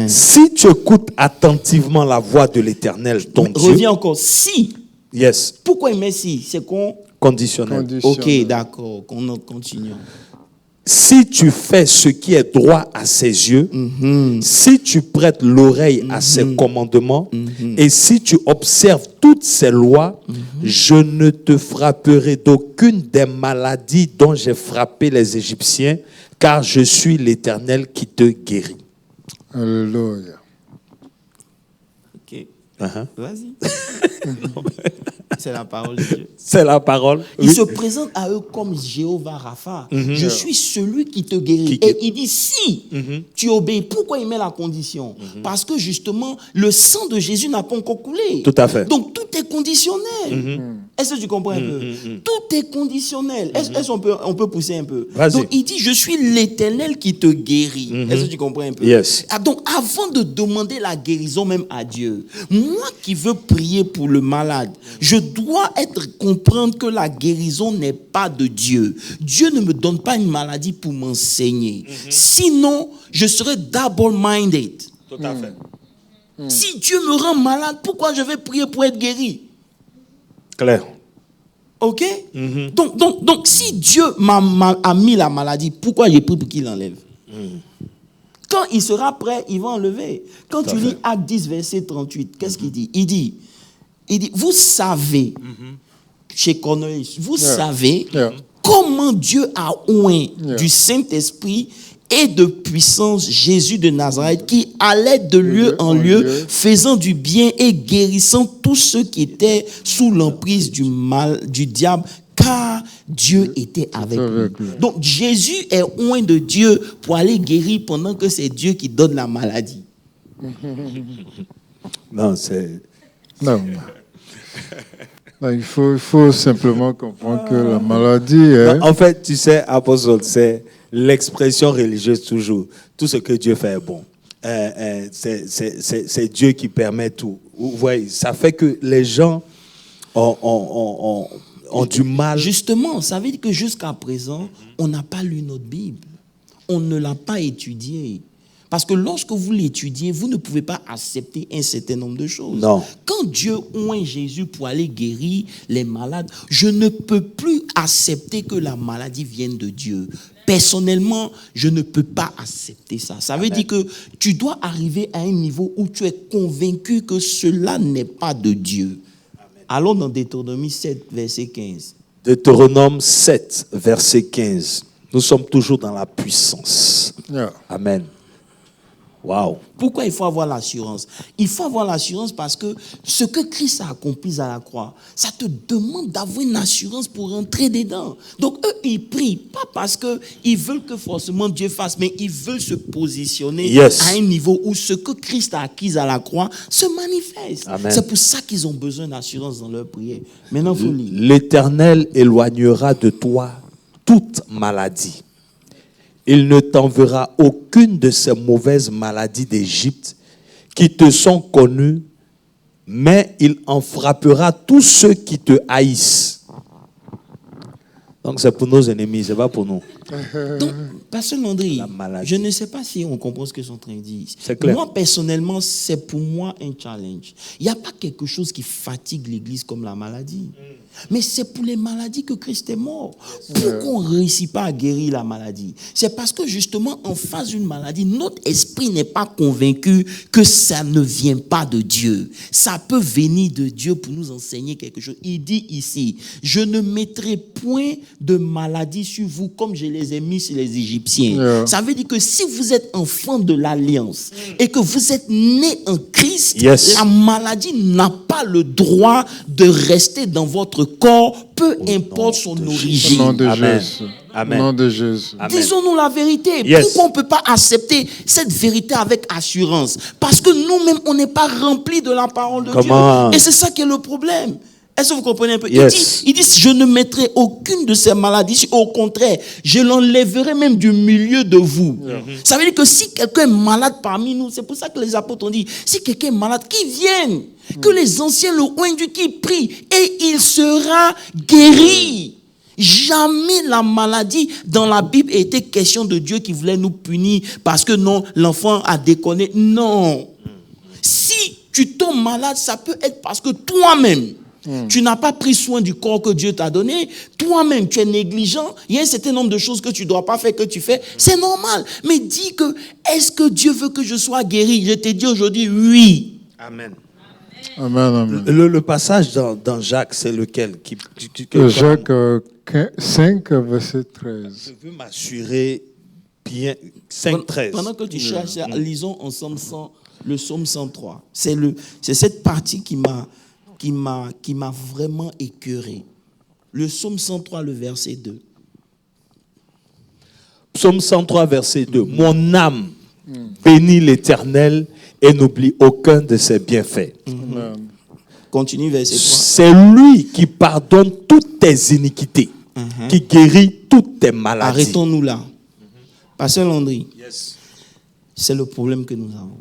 [SPEAKER 1] si tu écoutes attentivement la voix de l'Éternel, ton Dieu...
[SPEAKER 2] Reviens encore, si.
[SPEAKER 1] Yes.
[SPEAKER 2] Pourquoi il met si? C'est
[SPEAKER 1] conditionnel.
[SPEAKER 2] Ok, d'accord, continuons.
[SPEAKER 1] Si tu fais ce qui est droit à ses yeux, si tu prêtes l'oreille à ses commandements, et si tu observes toutes ses lois, je ne te frapperai d'aucune des maladies dont j'ai frappé les Égyptiens, car je suis l'Éternel qui te guérit.
[SPEAKER 3] Alléluia.
[SPEAKER 2] Ok. Vas-y. C'est la parole de Dieu.
[SPEAKER 1] C'est la parole.
[SPEAKER 2] Il se présente à eux comme Jéhovah Rapha. Je suis celui qui te guérit. Et il dit, si tu obéis, pourquoi il met la condition? Parce que justement, le sang de Jésus n'a pas encore coulé.
[SPEAKER 1] Tout à fait.
[SPEAKER 2] Donc tout est conditionnel. Est-ce que tu comprends un peu? Tout est conditionnel. Est-ce qu'on peut pousser un peu? Donc il dit, je suis l'Éternel qui te guérit. Est-ce que tu comprends un peu?
[SPEAKER 1] Yes.
[SPEAKER 2] Donc avant de demander la guérison même à Dieu, moi qui veux prier pour le malade, je dois comprendre que la guérison n'est pas de Dieu. Dieu ne me donne pas une maladie pour m'enseigner. Sinon, je serais double-minded.
[SPEAKER 1] Tout à fait.
[SPEAKER 2] Si Dieu me rend malade, pourquoi je vais prier pour être guéri?
[SPEAKER 1] Clair.
[SPEAKER 2] Ok? Donc, si Dieu a mis la maladie, pourquoi j'ai pris pour qu'il l'enlève? Quand il sera prêt, il va enlever. Quand tu lis Acte 10, verset 38, qu'est-ce qu'il dit? Il dit, vous savez, chez Cornelius, vous savez comment Dieu a oint du Saint-Esprit et de puissance Jésus de Nazareth, qui allait de lieu en lieu, faisant du bien et guérissant tous ceux qui étaient sous l'emprise du diable, car Dieu était avec lui. Donc Jésus est oint de Dieu pour aller guérir pendant que c'est Dieu qui donne la maladie.
[SPEAKER 1] Non, c'est...
[SPEAKER 3] Non. Non, il faut simplement comprendre que la maladie est...
[SPEAKER 1] En fait, tu sais, apôtre, c'est l'expression religieuse toujours. Tout ce que Dieu fait est bon. C'est Dieu qui permet tout. Vous voyez, ça fait que les gens ont du mal.
[SPEAKER 2] Justement, ça veut dire que jusqu'à présent, on n'a pas lu notre Bible. On ne l'a pas étudiée. Parce que lorsque vous l'étudiez, vous ne pouvez pas accepter un certain nombre de choses.
[SPEAKER 1] Non.
[SPEAKER 2] Quand Dieu oint Jésus pour aller guérir les malades, je ne peux plus accepter que la maladie vienne de Dieu. Personnellement, je ne peux pas accepter ça. Ça veut dire que tu dois arriver à un niveau où tu es convaincu que cela n'est pas de Dieu. Allons dans Deutéronome 7, verset 15.
[SPEAKER 1] Deutéronome 7, verset 15. Nous sommes toujours dans la puissance. Amen. Wow.
[SPEAKER 2] Pourquoi il faut avoir l'assurance? Il faut avoir l'assurance parce que ce que Christ a accompli à la croix, ça te demande d'avoir une assurance pour rentrer dedans. Donc eux, ils prient, pas parce qu'ils veulent que forcément Dieu fasse, mais ils veulent se positionner à un niveau où ce que Christ a acquis à la croix se manifeste. Amen. C'est pour ça qu'ils ont besoin d'assurance dans leur prière. Maintenant, il faut lire.
[SPEAKER 1] L'Éternel éloignera de toi toute maladie. Il ne t'enverra aucune de ces mauvaises maladies d'Égypte qui te sont connues, mais il en frappera tous ceux qui te haïssent. Donc c'est pour nos ennemis, ce n'est pas pour nous.
[SPEAKER 2] Donc, Pasteur Landry,
[SPEAKER 1] La maladie.
[SPEAKER 2] je ne sais pas si on comprend ce que je suis en train de dire.
[SPEAKER 1] C'est clair.
[SPEAKER 2] Moi, personnellement, c'est pour moi un challenge. Il n'y a pas quelque chose qui fatigue l'Église comme la maladie. Mais c'est pour les maladies que Christ est mort. Pourquoi on ne réussit pas à guérir la maladie? C'est parce que justement, en face d'une maladie, notre esprit n'est pas convaincu que ça ne vient pas de Dieu. Ça peut venir de Dieu pour nous enseigner quelque chose. Il dit ici, je ne mettrai point de maladie sur vous comme je les ai mis sur les Égyptiens. Ça veut dire que si vous êtes enfant de l'Alliance et que vous êtes né en Christ,
[SPEAKER 1] Yes.
[SPEAKER 2] la maladie n'a pas le droit de rester dans votre corps, peu importe son
[SPEAKER 3] Au
[SPEAKER 2] origine.
[SPEAKER 3] nom de
[SPEAKER 1] Amen.
[SPEAKER 3] Jésus.
[SPEAKER 1] Amen.
[SPEAKER 3] Au nom de Jésus.
[SPEAKER 1] Amen.
[SPEAKER 2] Disons-nous la vérité.
[SPEAKER 1] Yes.
[SPEAKER 2] Pourquoi on ne peut pas accepter cette vérité avec assurance? Parce que nous-mêmes, on n'est pas remplis de la parole de
[SPEAKER 1] Comment?
[SPEAKER 2] Dieu. Et c'est ça qui est le problème. Est-ce que vous comprenez un peu?
[SPEAKER 1] Yes.
[SPEAKER 2] Il dit, je ne mettrai aucune de ces maladies. Au contraire, je l'enlèverai même du milieu de vous. Ça veut dire que si quelqu'un est malade parmi nous, c'est pour ça que les apôtres ont dit, si quelqu'un est malade, qu'il vienne. Que les anciens le oignent du qui prient et il sera guéri. Jamais la maladie dans la Bible était question de Dieu qui voulait nous punir parce que non, l'enfant a déconné. Non. Si tu tombes malade, ça peut être parce que toi-même, tu n'as pas pris soin du corps que Dieu t'a donné. Toi-même, tu es négligent. Il y a un certain nombre de choses que tu ne dois pas faire, que tu fais. C'est normal. Mais dis que, est-ce que Dieu veut que je sois guéri? Je te dis aujourd'hui, oui.
[SPEAKER 1] Amen.
[SPEAKER 3] Amen, amen.
[SPEAKER 1] Le passage dans Jacques, c'est lequel
[SPEAKER 3] Jacques 5, verset 13.
[SPEAKER 1] Je veux m'assurer bien. 5, 13.
[SPEAKER 2] Pendant que tu cherches, lisons ensemble le psaume 103. C'est cette partie qui m'a vraiment écœuré. Le psaume 103, le verset 2.
[SPEAKER 1] Psaume 103, verset 2. Mon âme bénit l'Éternel et n'oublie aucun de ses bienfaits.
[SPEAKER 3] Amen.
[SPEAKER 2] Continue, verset 3.
[SPEAKER 1] C'est lui qui pardonne toutes tes iniquités, qui guérit toutes tes maladies.
[SPEAKER 2] Arrêtons-nous là. Pasteur Landry, c'est le problème que nous avons.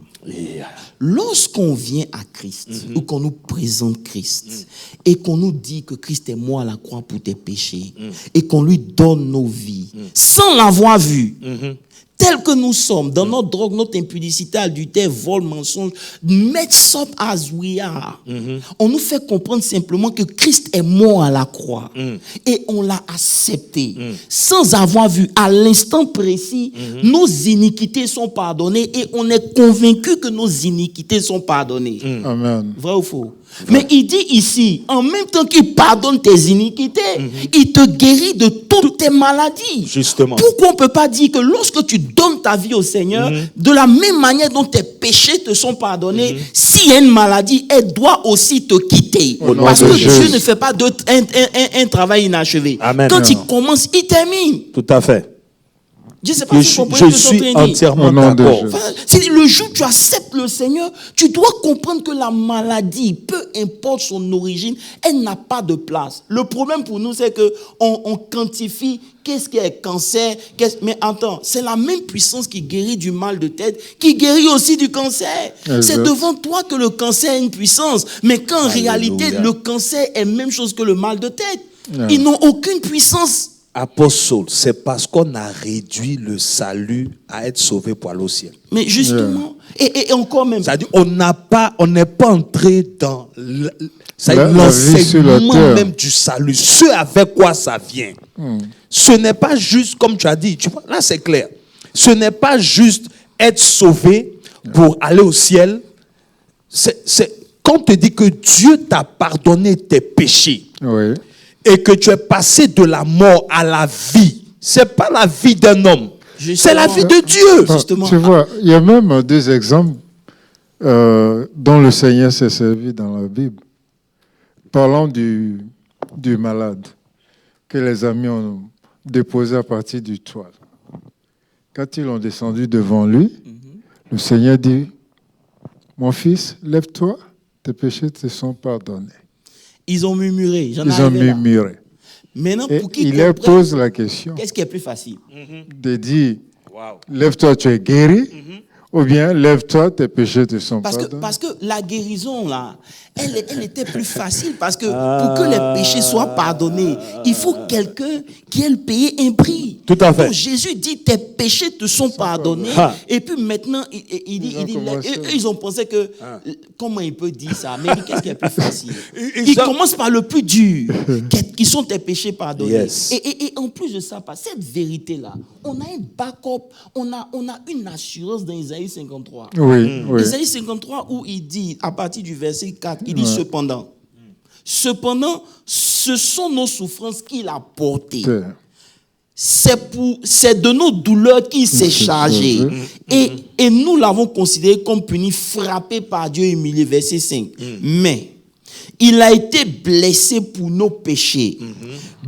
[SPEAKER 2] Lorsqu'on vient à Christ, ou qu'on nous présente Christ, et qu'on nous dit que Christ est mort à la croix pour tes péchés, et qu'on lui donne nos vies, sans l'avoir vu, tel que nous sommes, dans notre drogue, notre impudicité, adultère, vol, mensonge, mess up as we are, on nous fait comprendre simplement que Christ est mort à la croix, et on l'a accepté, sans avoir vu à l'instant précis, nos iniquités sont pardonnées, et on est convaincu que nos iniquités sont pardonnées.
[SPEAKER 3] Amen.
[SPEAKER 2] Vrai ou faux? Mais il dit ici, en même temps qu'il pardonne tes iniquités, il te guérit de toutes tes maladies.
[SPEAKER 1] Justement.
[SPEAKER 2] Pourquoi on ne peut pas dire que lorsque tu donnes ta vie au Seigneur, de la même manière dont tes péchés te sont pardonnés, s'il y a une maladie, elle doit aussi te quitter.
[SPEAKER 3] Au nom
[SPEAKER 2] Parce
[SPEAKER 3] de
[SPEAKER 2] que
[SPEAKER 3] Jésus.
[SPEAKER 2] Dieu ne fait pas un travail inachevé.
[SPEAKER 1] Amen.
[SPEAKER 2] Quand il commence, il termine.
[SPEAKER 1] Tout à fait.
[SPEAKER 2] Je ne sais pas si vous comprenez
[SPEAKER 1] Je
[SPEAKER 2] ce que je suis
[SPEAKER 1] suis
[SPEAKER 2] en train de dire.
[SPEAKER 1] entièrement
[SPEAKER 3] Au nom de
[SPEAKER 1] d'accord.
[SPEAKER 3] Jésus.
[SPEAKER 2] Enfin, c'est le jour où tu acceptes le Seigneur, tu dois comprendre que la maladie, peu importe son origine, elle n'a pas de place. Le problème pour nous, c'est que on quantifie qu'est-ce qui est cancer. Mais attends, c'est la même puissance qui guérit du mal de tête, qui guérit aussi du cancer.
[SPEAKER 3] Exact.
[SPEAKER 2] C'est devant toi que le cancer a une puissance. Mais qu'en
[SPEAKER 1] Alléluia.
[SPEAKER 2] réalité, le cancer est la même chose que le mal de tête.
[SPEAKER 3] Ouais.
[SPEAKER 2] Ils n'ont aucune puissance.
[SPEAKER 1] Apôtre Saul, c'est parce qu'on a réduit le salut à être sauvé pour aller au ciel.
[SPEAKER 2] Mais justement, et encore même,
[SPEAKER 1] C'est-à-dire, on n'est pas entré dans
[SPEAKER 3] La vie sur la
[SPEAKER 1] l'enseignement
[SPEAKER 3] terre.
[SPEAKER 1] même du salut, ce avec quoi ça vient. Ce n'est pas juste, comme tu as dit, tu vois, là c'est clair. Ce n'est pas juste être sauvé pour aller au ciel. Quand on te dit que Dieu t'a pardonné tes péchés,
[SPEAKER 3] Oui.
[SPEAKER 1] et que tu es passé de la mort à la vie, c'est pas la vie d'un homme, c'est la vie de Dieu.
[SPEAKER 2] Justement.
[SPEAKER 3] Tu vois, il y a même deux exemples dont le Seigneur s'est servi dans la Bible. Parlant du malade que les amis ont déposé à partir du toit. Quand ils ont descendu devant lui, le Seigneur dit, mon fils, lève-toi, tes péchés te sont pardonnés.
[SPEAKER 2] Ils ont murmuré. J'en
[SPEAKER 3] Ils ont
[SPEAKER 2] arrivais là.
[SPEAKER 3] murmuré.
[SPEAKER 2] Maintenant,
[SPEAKER 3] Et
[SPEAKER 2] pour qu'ils
[SPEAKER 3] il leur
[SPEAKER 2] comprennent,
[SPEAKER 3] pose la question
[SPEAKER 2] qu'est-ce qui est plus facile?
[SPEAKER 3] de dire, lève-toi, tu es guéri, Ou bien, lève-toi, tes péchés te sont pardonnés.
[SPEAKER 2] Parce que la guérison, là, elle était plus facile. Parce que pour que les péchés soient pardonnés, il faut quelqu'un qui ait payé un prix.
[SPEAKER 1] Tout à fait.
[SPEAKER 2] Donc Jésus dit, tes péchés te sont pardonnés. Et puis maintenant, il dit, ils ont pensé que, comment il peut dire ça? Mais qu'est-ce qui est plus facile? Il commence par le plus dur, qui sont tes péchés pardonnés.
[SPEAKER 1] Yes.
[SPEAKER 2] Et en plus de ça, par cette vérité-là, on a un backup, on a une assurance dans Isaïe 53.
[SPEAKER 3] Oui, oui.
[SPEAKER 2] Isaïe 53 où il dit, à partir du verset 4, il dit cependant, ce sont nos souffrances qu'il a portées. C'est de nos douleurs qu'il s'est chargé. Et nous l'avons considéré comme puni, frappé par Dieu, humilié. Verset 5. Mais il a été blessé pour nos péchés,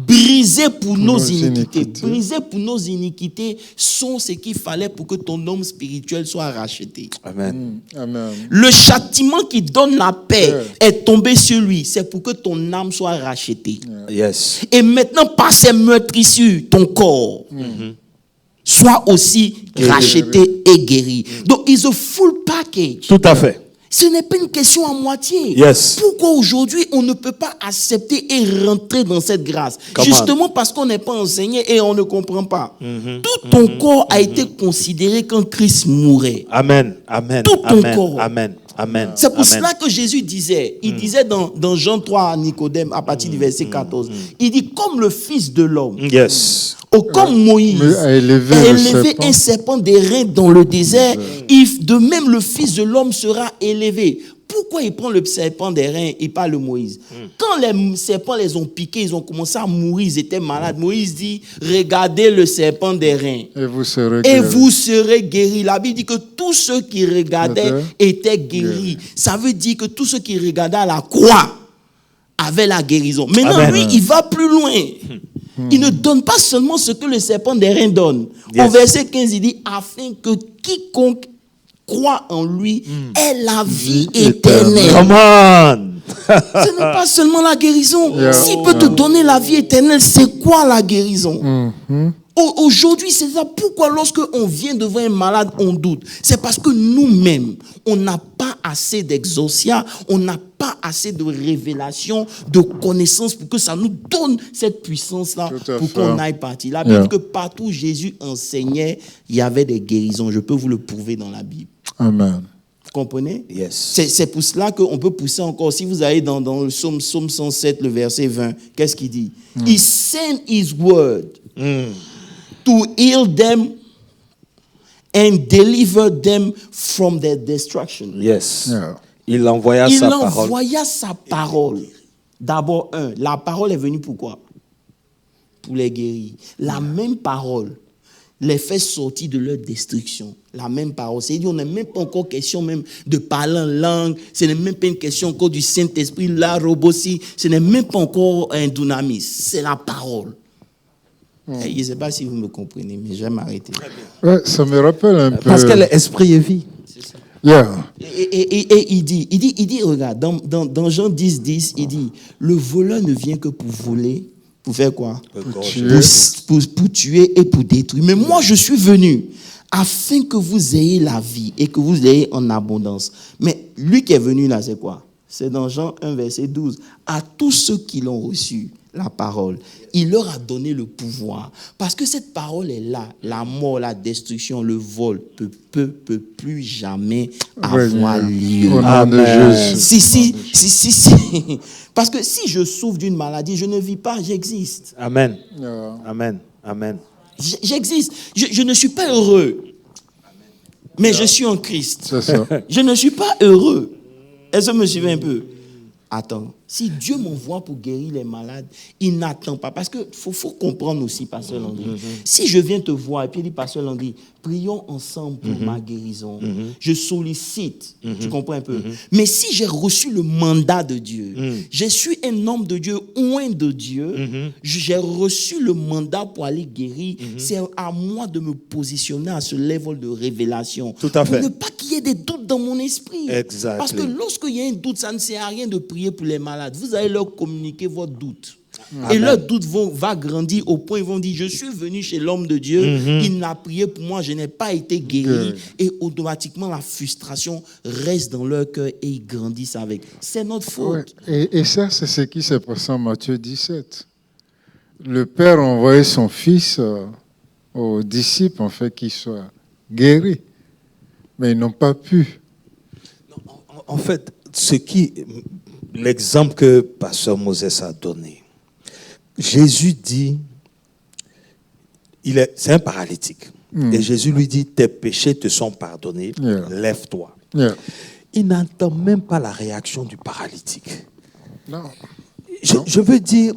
[SPEAKER 2] brisé pour nos iniquités. Brisé pour nos iniquités sont ce qu'il fallait pour que ton homme spirituel soit racheté.
[SPEAKER 1] Amen.
[SPEAKER 3] Amen.
[SPEAKER 2] Le châtiment qui donne la paix est tombé sur lui. C'est pour que ton âme soit rachetée.
[SPEAKER 1] Yes.
[SPEAKER 2] Et maintenant, par ces meurtrissures, ton corps soit aussi racheté et guéri. Donc, it's a full package.
[SPEAKER 1] Tout à fait.
[SPEAKER 2] Ce n'est pas une question à moitié.
[SPEAKER 1] Yes.
[SPEAKER 2] Pourquoi aujourd'hui on ne peut pas accepter et rentrer dans cette grâce? Justement parce qu'on n'est pas enseigné et on ne comprend pas. Tout ton corps a été considéré quand Christ mourait.
[SPEAKER 1] Amen. Amen.
[SPEAKER 2] Tout ton corps.
[SPEAKER 1] Amen. Amen.
[SPEAKER 2] C'est pour cela que Jésus disait, il disait dans Jean 3 à Nicodème, à partir du verset 14, il dit comme le Fils de l'homme.
[SPEAKER 1] Yes.
[SPEAKER 2] Comme Moïse
[SPEAKER 3] a élevé
[SPEAKER 2] un serpent d'airain dans le désert, de même le Fils de l'homme sera élevé. Pourquoi il prend le serpent d'airain et pas le Moïse? Quand les serpents les ont piqués, ils ont commencé à mourir, ils étaient malades. Moïse dit, regardez le serpent d'airain.
[SPEAKER 3] Et vous serez guéris.
[SPEAKER 2] La Bible dit que tous ceux qui regardaient étaient guéris. Ça veut dire que tous ceux qui regardaient à la croix avaient la guérison. Maintenant, lui, il va plus loin. Il ne donne pas seulement ce que le serpent d'airain donne. Au verset 15, il dit, afin que quiconque croit en lui ait la vie éternelle.
[SPEAKER 1] Come on.
[SPEAKER 2] Ce n'est pas seulement la guérison. S'il peut te donner la vie éternelle, c'est quoi la guérison? Aujourd'hui, c'est ça. Pourquoi lorsque on vient devant un malade, on doute? C'est parce que nous-mêmes, on n'a pas assez d'exaucia, on n'a pas assez de révélation, de connaissance pour que ça nous donne cette puissance-là pour qu'on aille partir. La Bible dit que partout où Jésus enseignait, il y avait des guérisons. Je peux vous le prouver dans la Bible.
[SPEAKER 3] Amen.
[SPEAKER 2] Vous comprenez?
[SPEAKER 1] Yes.
[SPEAKER 2] C'est pour cela qu'on peut pousser encore. Si vous allez dans le psaume 107, le verset 20, qu'est-ce qu'il dit? He sent his word to heal them and deliver them from their destruction.
[SPEAKER 1] Yes.
[SPEAKER 3] Yeah.
[SPEAKER 1] Il envoya
[SPEAKER 2] sa parole. D'abord, la parole est venue pour quoi? Pour les guérir. La même parole les fait sortir de leur destruction. La même parole. C'est-à-dire, on n'est même pas encore question même de parler en langue. Ce n'est même pas une question encore du Saint-Esprit, la robotie. Ce n'est même pas encore un dunamis. C'est la parole. Je ne sais pas si vous me comprenez, mais je vais m'arrêter.
[SPEAKER 3] Ouais, ça me rappelle un peu.
[SPEAKER 1] Parce que l'esprit est vie.
[SPEAKER 2] C'est ça.
[SPEAKER 3] Yeah.
[SPEAKER 2] Et il dit, regarde, dans Jean 10, il dit, le voleur ne vient que pour voler, pour faire quoi? Pour tuer et pour détruire. Mais moi, je suis venu afin que vous ayez la vie et que vous l'ayez en abondance. Mais lui qui est venu là, c'est quoi? C'est dans Jean 1, verset 12. À tous ceux qui l'ont reçu, la parole, il leur a donné le pouvoir. Parce que cette parole est là. La mort, la destruction, le vol peut plus jamais avoir lieu.
[SPEAKER 3] Au nom de Jésus.
[SPEAKER 2] Si. Parce que si je souffre d'une maladie, je ne vis pas, j'existe.
[SPEAKER 1] Amen.
[SPEAKER 3] Yeah.
[SPEAKER 1] Amen. Amen.
[SPEAKER 2] J'existe. Je ne suis pas heureux. Mais je suis en Christ.
[SPEAKER 3] C'est ça.
[SPEAKER 2] Je ne suis pas heureux. Est-ce que vous me suivez un peu? Attends, si Dieu m'envoie pour guérir les malades, il n'attend pas. Parce qu'il faut comprendre aussi, Pasteur Landry. Si je viens te voir et puis il dit, Pasteur Landry, prions ensemble pour ma guérison. Je sollicite. Tu comprends un peu? Mais si j'ai reçu le mandat de Dieu, je suis un homme de Dieu, oint de Dieu, j'ai reçu le mandat pour aller guérir, c'est à moi de me positionner à ce level de révélation.
[SPEAKER 1] Tout à fait.
[SPEAKER 2] Pour ne pas qu'il y ait des doutes dans mon esprit.
[SPEAKER 1] Exactly.
[SPEAKER 2] Parce que lorsqu'il y a un doute, ça ne sert à rien de prier pour les malades. Vous allez leur communiquer votre doute. Et leur doute va grandir au point où ils vont dire, je suis venu chez l'homme de Dieu, il n'a prié pour moi, je n'ai pas été guéri. Et automatiquement, la frustration reste dans leur cœur et ils grandissent avec. C'est notre faute.
[SPEAKER 3] Ouais. Et ça, c'est ce qui s'est passé en Matthieu 17. Le Père a envoyé son Fils aux disciples, en fait, qu'ils soient guéris. Mais ils n'ont pas pu.
[SPEAKER 1] En fait, l'exemple que Pasteur Moses a donné, Jésus dit, c'est un paralytique. Et Jésus lui dit, tes péchés te sont pardonnés, lève-toi. Il n'entend même pas la réaction du paralytique.
[SPEAKER 3] Non.
[SPEAKER 1] Je veux dire,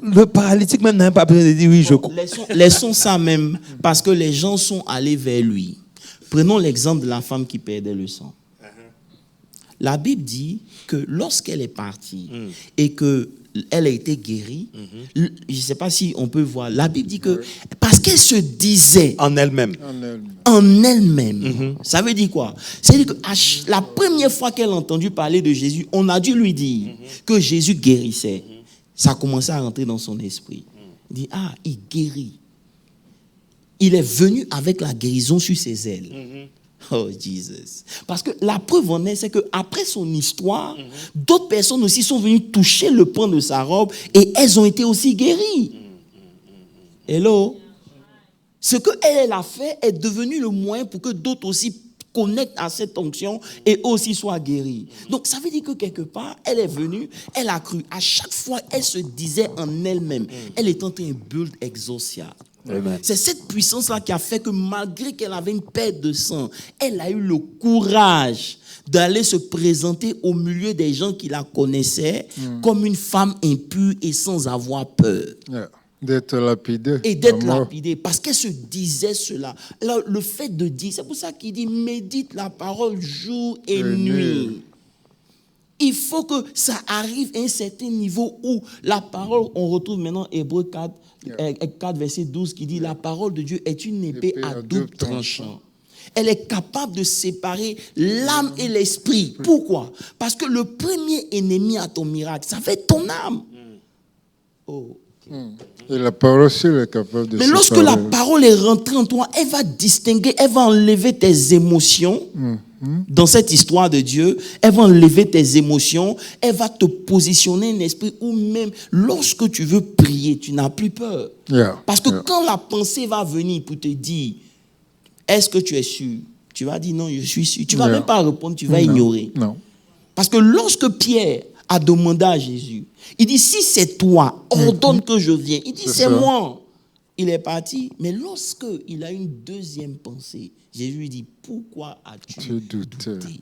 [SPEAKER 1] le paralytique même n'a pas besoin de dire oui, je crois.
[SPEAKER 2] Laissons ça même, parce que les gens sont allés vers lui. Prenons l'exemple de la femme qui perdait le sang. La Bible dit que lorsqu'elle est partie et qu'elle a été guérie, je ne sais pas si on peut voir, la Bible dit que parce qu'elle se disait
[SPEAKER 1] en elle-même.
[SPEAKER 2] Ça veut dire quoi? C'est-à-dire que la première fois qu'elle a entendu parler de Jésus, on a dû lui dire que Jésus guérissait. Ça a commencé à rentrer dans son esprit. Il dit, il guérit. Il est venu avec la guérison sur ses ailes. Oh, Jesus. Parce que la preuve en est, c'est qu'après son histoire, d'autres personnes aussi sont venues toucher le pan de sa robe et elles ont été aussi guéries. Hello? Ce qu'elle a fait est devenu le moyen pour que d'autres aussi connectent à cette onction et aussi soient guéris. Donc, ça veut dire que quelque part, elle est venue, elle a cru. À chaque fois, elle se disait en elle-même, elle est en train de build exousia.
[SPEAKER 1] Amen.
[SPEAKER 2] C'est cette puissance-là qui a fait que malgré qu'elle avait une perte de sang, elle a eu le courage d'aller se présenter au milieu des gens qui la connaissaient comme une femme impure et sans avoir peur.
[SPEAKER 3] D'être lapidée.
[SPEAKER 2] Et d'être lapidée, parce qu'elle se disait cela. Alors, le fait de dire, c'est pour ça qu'il dit, médite la parole jour et nuit. Il faut que ça arrive à un certain niveau où la parole, on retrouve maintenant Hébreux 4, 4 verset 12 qui dit, la parole de Dieu est une épée à double tranchant. Elle est capable de séparer l'âme et l'esprit. Pourquoi? Parce que le premier ennemi à ton miracle, ça va être ton âme.
[SPEAKER 3] Et la parole aussi est capable de séparer.
[SPEAKER 2] Mais lorsque la parole est rentrée en toi, elle va distinguer, elle va enlever tes émotions. Dans cette histoire de Dieu, elle va enlever tes émotions, elle va te positionner un esprit où même lorsque tu veux prier, tu n'as plus peur. Parce que quand la pensée va venir pour te dire, est-ce que tu es sûr? Tu vas dire non, je suis sûr. Tu ne vas même pas répondre, tu vas ignorer.
[SPEAKER 3] Non.
[SPEAKER 2] Parce que lorsque Pierre a demandé à Jésus, il dit, si c'est toi, ordonne que je vienne. Il dit, c'est moi. Il est parti, mais lorsqu'il a une deuxième pensée, Jésus lui dit, pourquoi as-tu douté?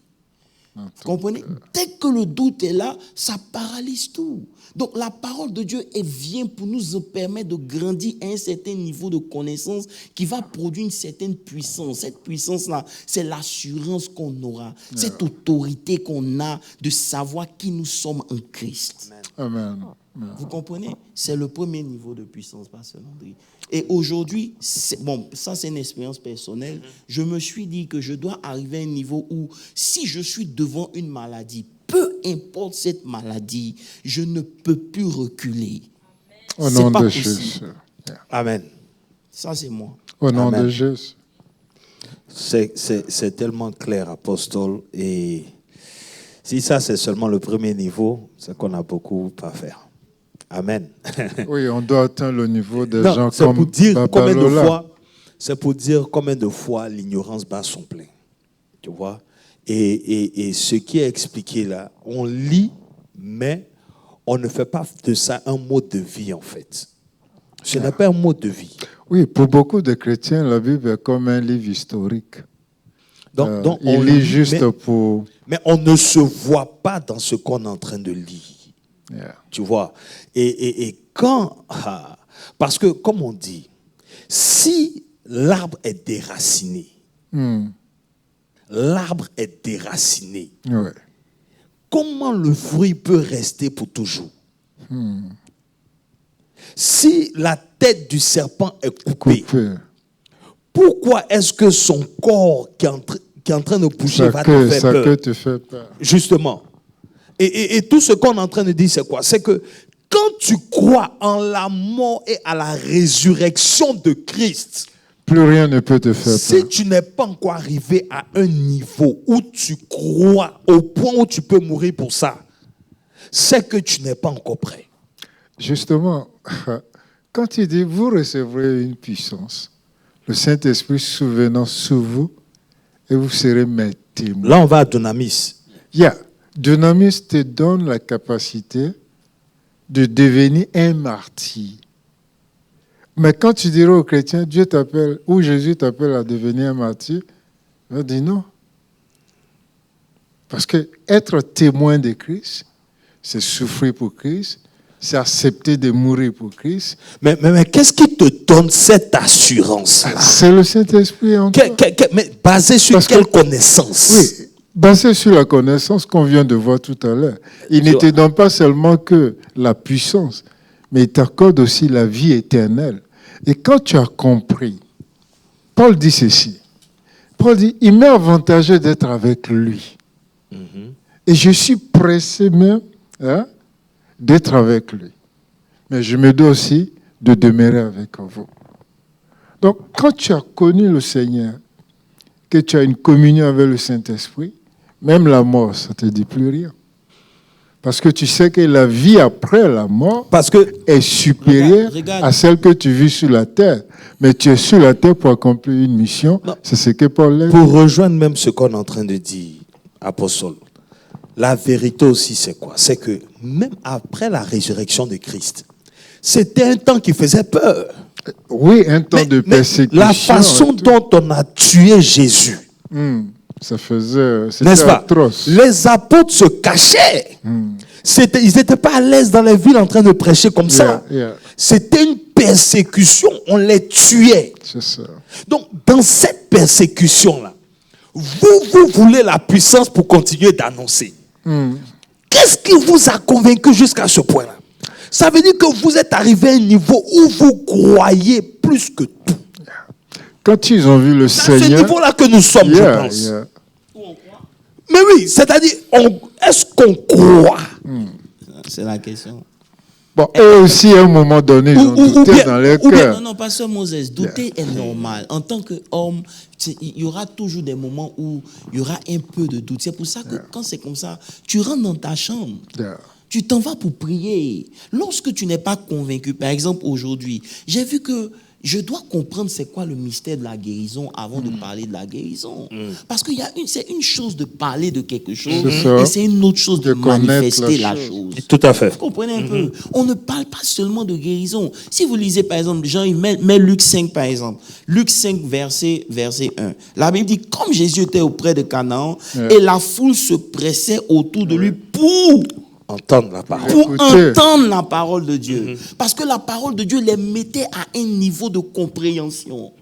[SPEAKER 2] Vous comprenez? Dès que le doute est là, ça paralyse tout. Donc la parole de Dieu vient pour nous permettre de grandir à un certain niveau de connaissance qui va produire une certaine puissance. Cette puissance-là, c'est l'assurance qu'on aura, cette autorité qu'on a de savoir qui nous sommes en Christ.
[SPEAKER 3] Amen.
[SPEAKER 2] Vous comprenez? C'est le premier niveau de puissance, Pasteur Landry. Et aujourd'hui, ça c'est une expérience personnelle, je me suis dit que je dois arriver à un niveau où si je suis devant une maladie, peu importe cette maladie, je ne peux plus reculer.
[SPEAKER 3] Au nom de Jésus.
[SPEAKER 1] Amen.
[SPEAKER 2] Ça c'est moi.
[SPEAKER 3] Au nom de Jésus.
[SPEAKER 1] C'est tellement clair, apostole. Et si ça c'est seulement le premier niveau, c'est qu'on a beaucoup à faire. Amen.
[SPEAKER 3] Oui, on doit atteindre le niveau des gens comme
[SPEAKER 1] pour dire combien de
[SPEAKER 3] Babalola.
[SPEAKER 1] fois, c'est pour dire combien de fois l'ignorance bat son plein. Tu vois? Et ce qui est expliqué là, on lit, mais on ne fait pas de ça un mode de vie en fait. Ce n'est pas un mode de vie.
[SPEAKER 3] Oui, pour beaucoup de chrétiens, la Bible est comme un livre historique.
[SPEAKER 1] Donc
[SPEAKER 3] on lit juste pour...
[SPEAKER 1] Mais on ne se voit pas dans ce qu'on est en train de lire. Tu vois, et quand, parce que comme on dit, si l'arbre est déraciné, l'arbre est déraciné, comment le fruit peut rester pour toujours? Si la tête du serpent est coupée, pourquoi est-ce que son corps qui est en train de bouger va te faire peur?
[SPEAKER 3] Te fait peur.
[SPEAKER 1] Justement. Et tout ce qu'on est en train de dire, c'est quoi? C'est que quand tu crois en la mort et à la résurrection de Christ,
[SPEAKER 3] plus rien ne peut te faire peur.
[SPEAKER 1] si tu n'es pas encore arrivé à un niveau où tu crois au point où tu peux mourir pour ça, c'est que tu n'es pas encore prêt.
[SPEAKER 3] Justement, quand il dit vous recevrez une puissance, le Saint-Esprit souvenant sur vous, et vous serez mes témoins.
[SPEAKER 1] Là, on va à Dunamis.
[SPEAKER 3] Dunamis te donne la capacité de devenir un martyr. Mais quand tu diras aux chrétiens, Dieu t'appelle, ou Jésus t'appelle à devenir un martyr, il va dire non. Parce que être témoin de Christ, c'est souffrir pour Christ, c'est accepter de mourir pour Christ.
[SPEAKER 1] Mais qu'est-ce qui te donne cette assurance-là?
[SPEAKER 3] C'est le Saint-Esprit en toi.
[SPEAKER 1] Mais basé sur quelle connaissance?
[SPEAKER 3] Oui, basé sur la connaissance qu'on vient de voir tout à l'heure. Il ne te donne pas seulement que la puissance, mais il t'accorde aussi la vie éternelle. Et quand tu as compris, Paul dit ceci. Paul dit, il m'est avantageux d'être avec lui. Et je suis pressé même d'être avec lui. Mais je me dois aussi de demeurer avec vous. Donc, quand tu as connu le Seigneur, que tu as une communion avec le Saint-Esprit, même la mort, ça ne te dit plus rien. Parce que tu sais que la vie après la mort est supérieure à celle que tu vis sur la terre. Mais tu es sur la terre pour accomplir une mission. Non. C'est ce que Paul dit.
[SPEAKER 1] Pour rejoindre même ce qu'on est en train de dire, apostole, la vérité aussi c'est quoi? C'est que même après la résurrection de Christ, c'était un temps qui faisait peur.
[SPEAKER 3] Oui, un temps de persécution.
[SPEAKER 1] La façon dont on a tué Jésus,
[SPEAKER 3] c'était atroce.
[SPEAKER 1] Les apôtres se cachaient. Ils n'étaient pas à l'aise dans les villes en train de prêcher comme ça. C'était une persécution. On les tuait.
[SPEAKER 3] C'est ça.
[SPEAKER 1] Donc, dans cette persécution-là, vous voulez la puissance pour continuer d'annoncer. Qu'est-ce qui vous a convaincu jusqu'à ce point-là? Ça veut dire que vous êtes arrivé à un niveau où vous croyez plus que tout.
[SPEAKER 3] Quand ils ont vu le Seigneur...
[SPEAKER 1] C'est à ce niveau-là que nous sommes, je pense. Mais oui, c'est-à-dire, est-ce qu'on croit?
[SPEAKER 2] C'est la question.
[SPEAKER 3] Bon, eux aussi, à un moment donné, ils ont douté dans leur cœur.
[SPEAKER 2] Non, pasteur Moses, douter est normal. En tant qu'homme, il y aura toujours des moments où il y aura un peu de doute. C'est pour ça que quand c'est comme ça, tu rentres dans ta chambre. Tu t'en vas pour prier. Lorsque tu n'es pas convaincu, par exemple aujourd'hui, j'ai vu que je dois comprendre c'est quoi le mystère de la guérison avant de parler de la guérison. Parce que c'est une chose de parler de quelque chose et c'est une autre chose de manifester la chose.
[SPEAKER 1] Tout à fait.
[SPEAKER 2] Vous comprenez un peu? On ne parle pas seulement de guérison. Si vous lisez par exemple, Jean, met Luc 5 par exemple. Luc 5 verset 1. La Bible dit, comme Jésus était auprès de Canaan et la foule se pressait autour de lui pour
[SPEAKER 1] entendre la parole.
[SPEAKER 2] Pour entendre la parole de Dieu. Parce que la parole de Dieu les mettait à un niveau de compréhension.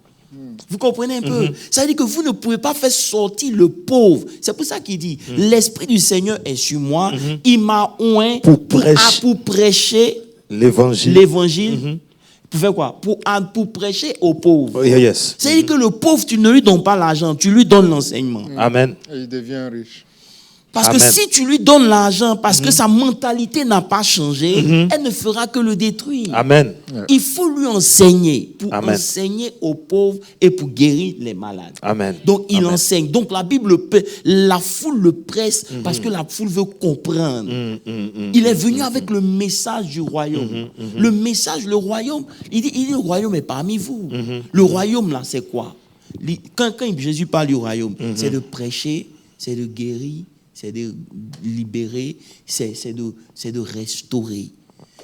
[SPEAKER 2] Vous comprenez un peu? Ça veut dire que vous ne pouvez pas faire sortir le pauvre. C'est pour ça qu'il dit, l'Esprit du Seigneur est sur moi. Il m'a oint pour prêcher l'évangile. Pour faire quoi? Pour prêcher aux pauvres. C'est-à-dire que le pauvre, tu ne lui donnes pas l'argent, tu lui donnes l'enseignement.
[SPEAKER 1] Amen.
[SPEAKER 3] Et il devient riche.
[SPEAKER 2] Parce que si tu lui donnes l'argent, parce que sa mentalité n'a pas changé, elle ne fera que le détruire.
[SPEAKER 1] Amen.
[SPEAKER 2] Il faut lui enseigner, pour enseigner aux pauvres et pour guérir les malades.
[SPEAKER 1] Amen.
[SPEAKER 2] Donc il enseigne. Donc la Bible, la foule le presse parce que la foule veut comprendre. Il est venu avec le message du royaume. Le message, le royaume, il dit le royaume est parmi vous. Le royaume là, c'est quoi? Quand Jésus parle du royaume, c'est de prêcher, c'est de guérir, c'est de libérer, c'est de restaurer.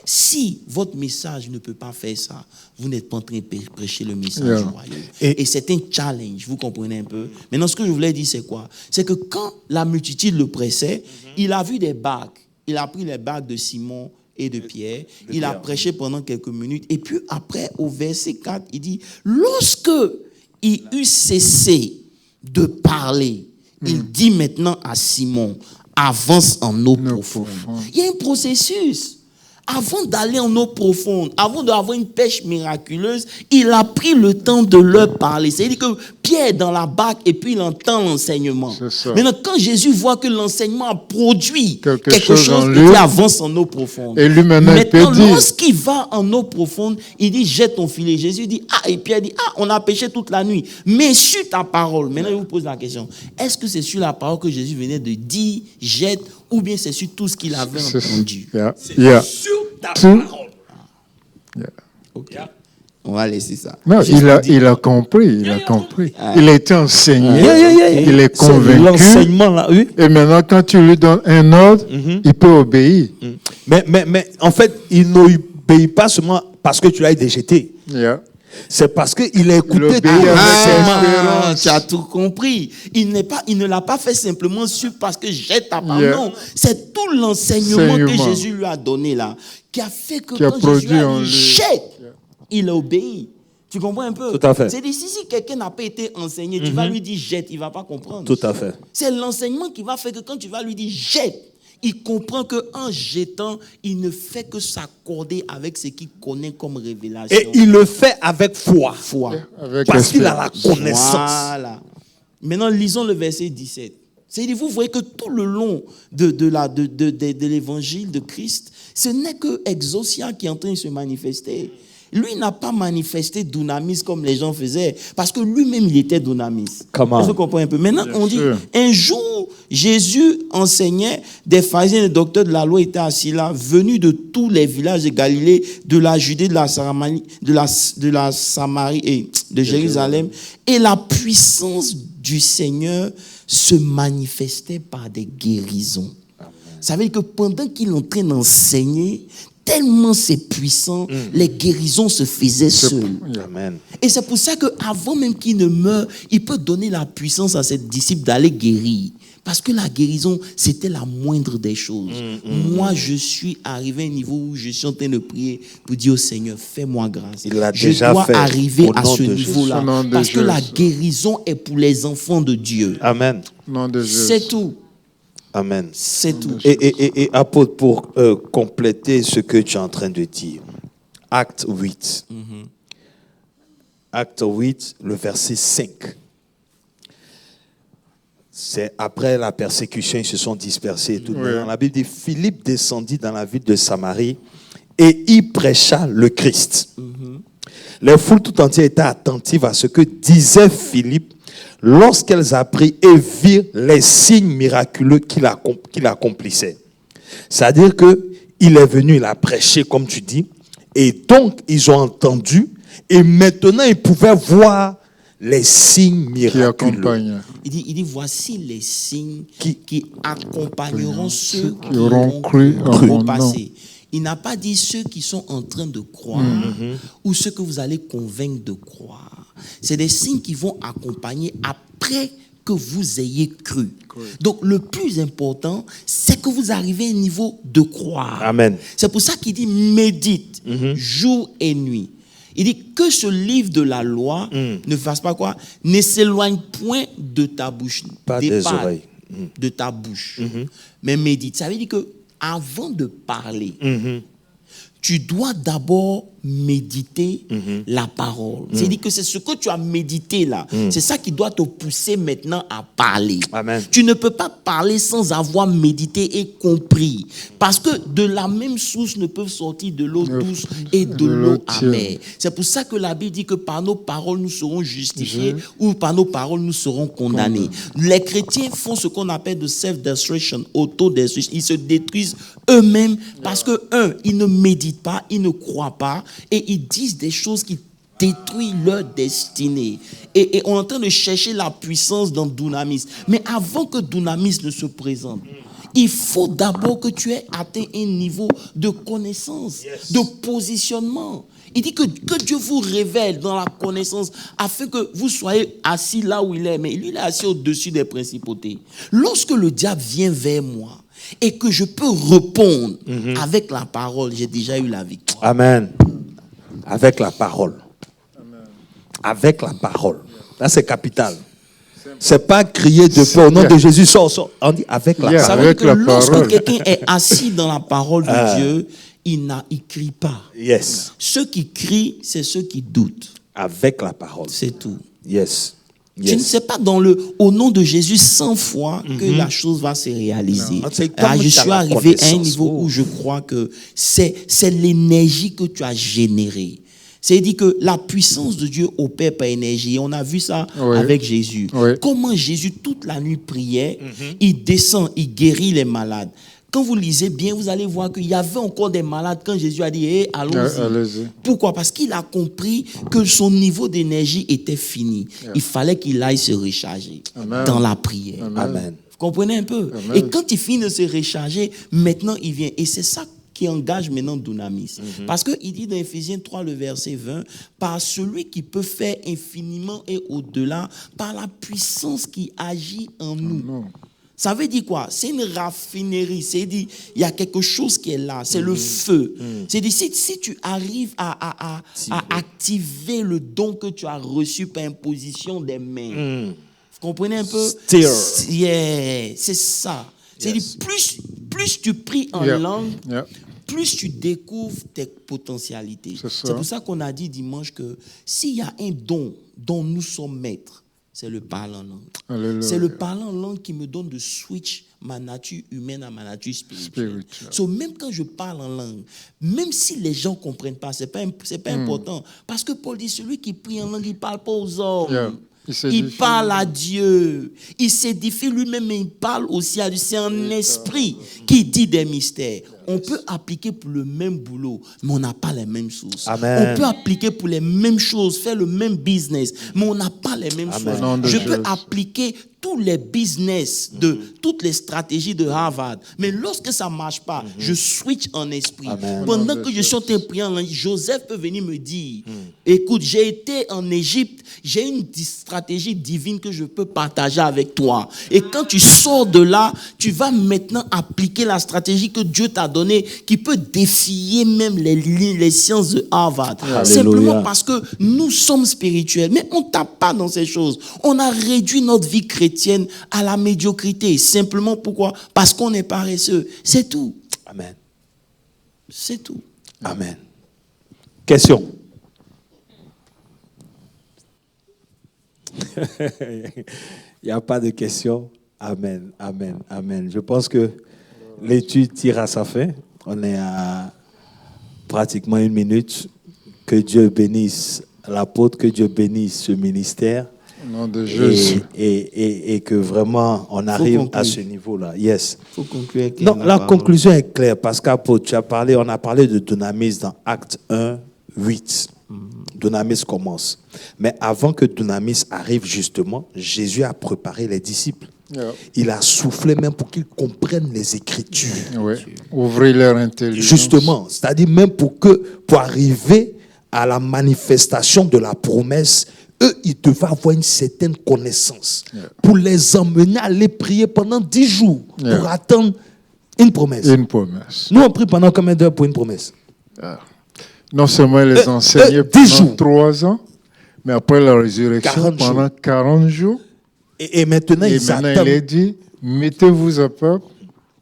[SPEAKER 2] Si votre message ne peut pas faire ça, vous n'êtes pas en train de prêcher le message du royaume. Et c'est un challenge, vous comprenez un peu? Maintenant, ce que je voulais dire, c'est quoi? C'est que quand la multitude le pressait, il a vu des barques. Il a pris les barques de Simon et de Pierre. Il a prêché pendant quelques minutes. Et puis après, au verset 4, il dit, lorsque il eut cessé de parler, il dit maintenant à Simon, avance en eau profonde. Il y a un processus. avant d'aller en eau profonde, avant d'avoir une pêche miraculeuse, il a pris le temps de leur parler. C'est-à-dire que Pierre est dans la barque et puis il entend l'enseignement. Maintenant, quand Jésus voit que l'enseignement a produit quelque chose, il avance en eau profonde.
[SPEAKER 3] Et lui maintenant
[SPEAKER 2] lorsqu'il va en eau profonde, il dit jette ton filet. Jésus dit et Pierre dit on a pêché toute la nuit, mais sur ta parole. Maintenant, je vous pose la question, est-ce que c'est sur la parole que Jésus venait de dire jette, ou bien c'est sur tout ce qu'il avait entendu?
[SPEAKER 1] C'est sur ta parole.
[SPEAKER 2] Okay. On va laisser ça.
[SPEAKER 3] Non, il a compris. Il a été enseigné. Il est convaincu.
[SPEAKER 1] L'enseignement là, oui.
[SPEAKER 3] Et maintenant, quand tu lui donnes un ordre, il peut obéir.
[SPEAKER 1] Mais en fait, il n'obéit pas seulement parce que tu l'as déjeté. C'est parce qu'il a écouté ton enseignement.
[SPEAKER 2] Tu as tout compris. Il ne l'a pas fait simplement parce que jette ta parole. Non, c'est tout l'enseignement que Jésus lui a donné là, qui a fait que quand Jésus a dit jette, il a obéi. Tu comprends un peu?
[SPEAKER 1] Tout à fait.
[SPEAKER 2] C'est-à-dire, si quelqu'un n'a pas été enseigné, tu vas lui dire jette, il ne va pas comprendre.
[SPEAKER 1] Tout à fait.
[SPEAKER 2] C'est l'enseignement qui va faire que quand tu vas lui dire jette, il comprend qu'en jetant, il ne fait que s'accorder avec ce qu'il connaît comme révélation.
[SPEAKER 1] Et il le fait avec foi. Parce qu'il a la connaissance.
[SPEAKER 2] Voilà. Maintenant, lisons le verset 17. C'est-à-dire, vous voyez que tout le long de l'évangile de Christ, ce n'est que Exousia qui est en train de se manifester. Lui n'a pas manifesté dunamis comme les gens faisaient, parce que lui-même, il était dunamis.
[SPEAKER 1] Comment?
[SPEAKER 2] Je comprends un peu. Maintenant,
[SPEAKER 3] Bien
[SPEAKER 2] on dit,
[SPEAKER 3] sûr.
[SPEAKER 2] un jour, Jésus enseignait, des pharisiens et des docteurs de la loi étaient assis là, venus de tous les villages de Galilée, de la Judée, de la Samarie et de Jérusalem. Et la puissance du Seigneur se manifestait par des guérisons. Ça veut dire que pendant qu'il est en train d'enseigner, tellement c'est puissant, les guérisons se faisaient seules.
[SPEAKER 1] Amen.
[SPEAKER 2] Et c'est pour ça qu'avant même qu'il ne meure, il peut donner la puissance à ses disciples d'aller guérir. Parce que la guérison, c'était la moindre des choses. Moi, je suis arrivé à un niveau où je suis en train de prier pour dire au Seigneur, fais-moi grâce.
[SPEAKER 1] Il l'a
[SPEAKER 2] je
[SPEAKER 1] déjà
[SPEAKER 2] dois
[SPEAKER 1] fait.
[SPEAKER 2] arriver
[SPEAKER 1] Au
[SPEAKER 2] à
[SPEAKER 1] nom
[SPEAKER 2] ce
[SPEAKER 1] de
[SPEAKER 2] niveau-là.
[SPEAKER 3] Jésus.
[SPEAKER 2] Parce que la guérison est pour les enfants de Dieu.
[SPEAKER 1] Amen.
[SPEAKER 3] Nom de Jésus.
[SPEAKER 2] C'est tout.
[SPEAKER 1] Amen.
[SPEAKER 2] C'est tout.
[SPEAKER 1] Et apôtre, pour compléter ce que tu es en train de dire, Acte 8. Acte 8, le verset 5. C'est après la persécution, ils se sont dispersés et tout. Dans la Bible dit, Philippe descendit dans la ville de Samarie et y prêcha le Christ. Les foules tout entières étaient attentives à ce que disait Philippe lorsqu'elles apprirent et virent les signes miraculeux qu'il accomplissait. C'est-à-dire qu'il est venu, il a prêché, comme tu dis, et donc ils ont entendu, et maintenant ils pouvaient voir les signes miraculeux.
[SPEAKER 2] Il dit voici les signes qui accompagneront ceux qui
[SPEAKER 3] auront cru
[SPEAKER 2] au passé. Il n'a pas dit ceux qui sont en train de croire ou ceux que vous allez convaincre de croire. C'est des signes qui vont accompagner après que vous ayez cru. Donc, le plus important, c'est que vous arrivez à un niveau de croire.
[SPEAKER 1] Amen.
[SPEAKER 2] C'est pour ça qu'il dit médite jour et nuit. Il dit que ce livre de la loi ne fasse pas quoi? Ne s'éloigne point de ta bouche.
[SPEAKER 1] Pas des oreilles.
[SPEAKER 2] De ta bouche. Mais médite. Ça veut dire que avant de parler, tu dois d'abord méditer la parole. C'est-à-dire que c'est ce que tu as médité là. C'est ça qui doit te pousser maintenant à parler.
[SPEAKER 1] Amen.
[SPEAKER 2] Tu ne peux pas parler sans avoir médité et compris. Parce que de la même source ne peuvent sortir de l'eau douce et de l'eau amère. C'est pour ça que la Bible dit que par nos paroles nous serons justifiés ou par nos paroles nous serons condamnés. Les chrétiens font ce qu'on appelle de self-destruction, auto-destruction. Ils se détruisent eux-mêmes parce que, ils ne méditent pas, ils ne croient pas et ils disent des choses qui détruisent leur destinée. Et on est en train de chercher la puissance dans Dunamis. Mais avant que Dunamis ne se présente, il faut d'abord que tu aies atteint un niveau de connaissance, de positionnement. Il dit que Dieu vous révèle dans la connaissance afin que vous soyez assis là où il est. Mais lui, il est assis au-dessus des principautés. Lorsque le diable vient vers moi et que je peux répondre avec la parole, j'ai déjà eu la victoire.
[SPEAKER 1] Amen. Avec la parole. Avec la parole. Là, c'est capital. C'est pas crier de peur au nom de Jésus, sort. On dit avec la parole.
[SPEAKER 2] Ça veut dire que lorsque quelqu'un est assis dans la parole de Dieu, il crie pas.
[SPEAKER 1] Yes.
[SPEAKER 2] Ceux qui crient, c'est ceux qui doutent.
[SPEAKER 1] Avec la parole.
[SPEAKER 2] C'est tout.
[SPEAKER 1] Yes.
[SPEAKER 2] Tu ne sais pas au nom de Jésus 100 fois que la chose va se réaliser.
[SPEAKER 1] Non, c'est comme
[SPEAKER 2] Je
[SPEAKER 1] tu as
[SPEAKER 2] suis
[SPEAKER 1] la
[SPEAKER 2] arrivé à un
[SPEAKER 1] connaissance.
[SPEAKER 2] niveau où je crois que c'est l'énergie que tu as générée. C'est-à-dire que la puissance de Dieu opère par énergie. On a vu ça avec Jésus.
[SPEAKER 3] Oui.
[SPEAKER 2] Comment Jésus, toute la nuit, priait, il descend, il guérit les malades. Quand vous lisez bien, vous allez voir qu'il y avait encore des malades quand Jésus a dit hey, allons-y.
[SPEAKER 3] Allez-y.
[SPEAKER 2] Pourquoi? Parce qu'il a compris que son niveau d'énergie était fini. Il fallait qu'il aille se recharger dans la prière.
[SPEAKER 1] Amen.
[SPEAKER 2] Vous comprenez un peu?
[SPEAKER 3] Amen.
[SPEAKER 2] Et quand il finit de se recharger, maintenant il vient. Et c'est ça qui engage maintenant Dunamis. Parce qu'il dit dans Éphésiens 3, le verset 20, par celui qui peut faire infiniment et au-delà, par la puissance qui agit en nous.
[SPEAKER 3] Non.
[SPEAKER 2] Ça veut dire quoi? C'est une raffinerie. C'est-à-dire, il y a quelque chose qui est là. C'est le feu. C'est-à-dire, si tu arrives à activer le don que tu as reçu par imposition des mains, vous comprenez un peu?
[SPEAKER 1] Stir.
[SPEAKER 2] C'est ça. C'est-à-dire, plus tu pries en langue, plus tu découvres tes potentialités. C'est pour ça qu'on a dit dimanche que s'il y a un don dont nous sommes maîtres, c'est le parler en langue.
[SPEAKER 3] Alléluia.
[SPEAKER 2] C'est le parler en langue qui me donne de switch ma nature humaine à ma nature spirituelle. So, même quand je parle en langue, même si les gens ne comprennent pas, ce n'est pas important. Parce que Paul dit, celui qui prie en langue, il ne parle pas aux hommes. Il parle à Dieu. Il s'édifie lui-même, mais il parle aussi à Dieu. C'est un esprit qui dit des mystères. On peut appliquer pour le même boulot, mais on n'a pas les mêmes sources.
[SPEAKER 1] Amen.
[SPEAKER 2] On peut appliquer pour les mêmes choses, faire le même business, mais on n'a pas les mêmes sources. Je peux appliquer tous les business, toutes les stratégies de Harvard, mais lorsque ça ne marche pas, je switch en esprit.
[SPEAKER 1] Amen.
[SPEAKER 2] Pendant que je suis en train de prier en langue, Joseph peut venir me dire, écoute, j'ai été en Égypte, j'ai une stratégie divine que je peux partager avec toi. Et quand tu sors de là, tu vas maintenant appliquer la stratégie que Dieu t'a donnée, qui peut défier même les sciences de Harvard.
[SPEAKER 1] Alléluia.
[SPEAKER 2] Simplement parce que nous sommes spirituels. Mais on ne tape pas dans ces choses. On a réduit notre vie chrétienne à la médiocrité. Simplement pourquoi? Parce qu'on est paresseux. C'est tout.
[SPEAKER 1] Amen.
[SPEAKER 2] C'est tout.
[SPEAKER 1] Amen. Question. Il n'y a pas de question. Amen. Amen. Amen. Je pense que l'étude tire à sa fin. On est à pratiquement 1 minute. Que Dieu bénisse l'apôtre, que Dieu bénisse ce ministère.
[SPEAKER 3] Au nom de Jésus.
[SPEAKER 1] Et que vraiment on arrive à ce niveau-là. Yes.
[SPEAKER 2] Il faut conclure.
[SPEAKER 1] Non, la conclusion est claire parce qu'apôtre, on a parlé de Dunamis dans Acte 1, 8. Dunamis commence. Mais avant que Dunamis arrive justement, Jésus a préparé les disciples. Il a soufflé même pour qu'ils comprennent les Écritures.
[SPEAKER 3] Oui. Ouvrir leur intelligence.
[SPEAKER 1] Justement, c'est-à-dire même pour arriver à la manifestation de la promesse, eux, ils devaient avoir une certaine connaissance pour les emmener à aller prier pendant 10 jours pour attendre une promesse.
[SPEAKER 3] Une promesse.
[SPEAKER 1] Nous, on prie pendant combien d'heures pour une promesse?
[SPEAKER 3] Non seulement ils les enseignaient
[SPEAKER 1] 10 jours.
[SPEAKER 3] pendant 3 ans, mais après la résurrection,
[SPEAKER 1] 40
[SPEAKER 3] pendant 40 jours.
[SPEAKER 1] Et maintenant,
[SPEAKER 3] Et
[SPEAKER 1] ils
[SPEAKER 3] maintenant,
[SPEAKER 1] attendent.
[SPEAKER 3] il est dit, mettez-vous à peuple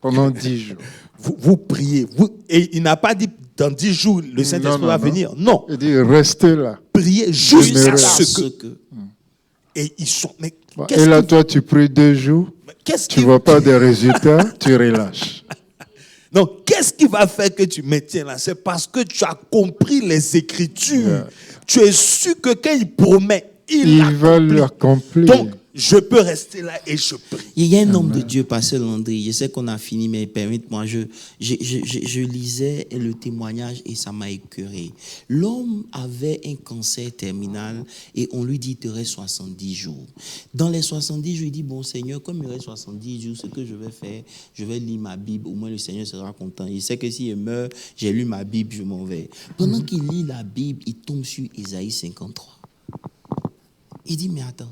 [SPEAKER 3] pendant 10 jours.
[SPEAKER 1] Vous priez. Et il n'a pas dit dans 10 jours, le Saint-Esprit va venir. Non.
[SPEAKER 3] Il dit, restez là.
[SPEAKER 1] Priez jusqu'à
[SPEAKER 3] Demeurez.
[SPEAKER 1] ce que... Et ils sont... Mais
[SPEAKER 3] Et là, toi, tu pries 2 jours, tu ne vois pas de résultats, tu relâches.
[SPEAKER 1] Non, qu'est-ce qui va faire que tu maintiens là? C'est parce que tu as compris les Écritures. Tu es sûr que quand il promet, il
[SPEAKER 3] va l'accomplir.
[SPEAKER 1] Donc, je peux rester là et je prie.
[SPEAKER 2] Il y a un homme de Dieu, Pasteur Landry. Je sais qu'on a fini, mais permettez-moi, je lisais le témoignage et ça m'a écœuré. L'homme avait un cancer terminal et on lui dit, il te reste 70 jours. Dans les 70 jours, il dit, bon Seigneur, comme il reste 70 jours, ce que je vais faire, je vais lire ma Bible. Au moins, le Seigneur sera content. Il sait que s'il meurt, j'ai lu ma Bible, je m'en vais. Pendant qu'il lit la Bible, il tombe sur Ésaïe 53. Il dit, mais attends.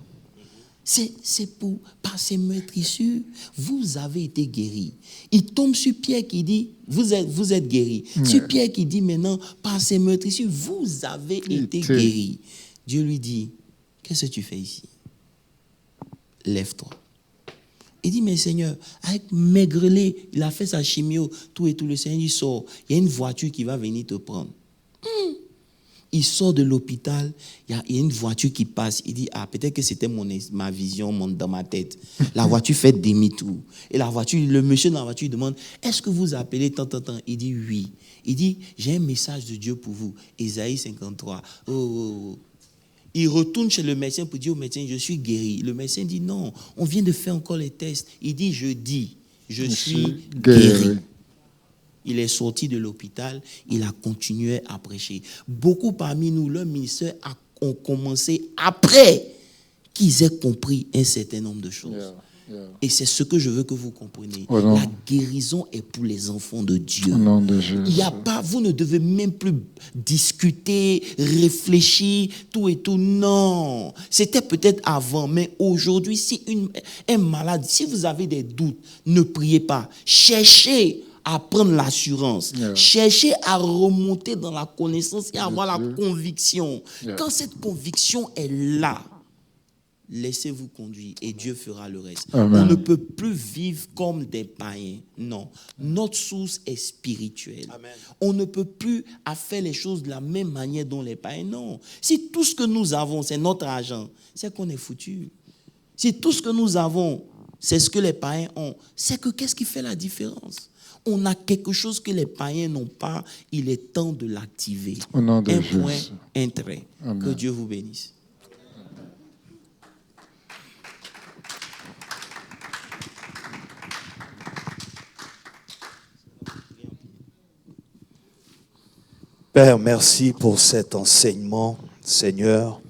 [SPEAKER 2] C'est pour, par ces meurtrissures, vous avez été guéris. Il tombe sur Pierre qui dit, vous êtes guéris. Sur Pierre qui dit maintenant, par ces meurtrissures, vous avez été guéris. Dieu lui dit, qu'est-ce que tu fais ici? Lève-toi. Il dit, mais Seigneur, avec Maigrelet, il a fait sa chimio, tout et tout. Le Seigneur dit, sort, il y a une voiture qui va venir te prendre. Il sort de l'hôpital, il y a une voiture qui passe. Il dit, peut-être que c'était ma vision dans ma tête. La voiture fait demi-tour. Et la voiture, le monsieur dans la voiture demande, est-ce que vous appelez tant? Il dit, oui. Il dit, j'ai un message de Dieu pour vous. Ésaïe 53. Il retourne chez le médecin pour dire au médecin, je suis guéri. Le médecin dit, non, on vient de faire encore les tests. Il dit, je suis guéri. Il est sorti de l'hôpital, il a continué à prêcher. Beaucoup parmi nous, leur ministère ont commencé après qu'ils aient compris un certain nombre de choses. Et c'est ce que je veux que vous compreniez. La guérison est pour les enfants de Dieu.
[SPEAKER 3] Au nom de Jésus.
[SPEAKER 2] Il y a pas, vous ne devez même plus discuter, réfléchir, tout et tout. Non. C'était peut-être avant, mais aujourd'hui, si un malade, si vous avez des doutes, ne priez pas. Cherchez à prendre l'assurance. Cherchez à remonter dans la connaissance et à avoir la conviction. Quand cette conviction est là, laissez-vous conduire et Dieu fera le reste.
[SPEAKER 3] Amen.
[SPEAKER 2] On ne peut plus vivre comme des païens. Non. Notre source est spirituelle. Amen. On ne peut plus faire les choses de la même manière dont les païens. Non. Si tout ce que nous avons, c'est notre argent, c'est qu'on est foutu. Si tout ce que nous avons, c'est ce que les païens ont, c'est que qu'est-ce qui fait la différence? On a quelque chose que les païens n'ont pas. Il est temps de l'activer.
[SPEAKER 3] Au nom de
[SPEAKER 2] un
[SPEAKER 3] Jésus.
[SPEAKER 2] point, un trait.
[SPEAKER 3] Amen.
[SPEAKER 2] Que Dieu vous bénisse.
[SPEAKER 1] Père, merci pour cet enseignement, Seigneur.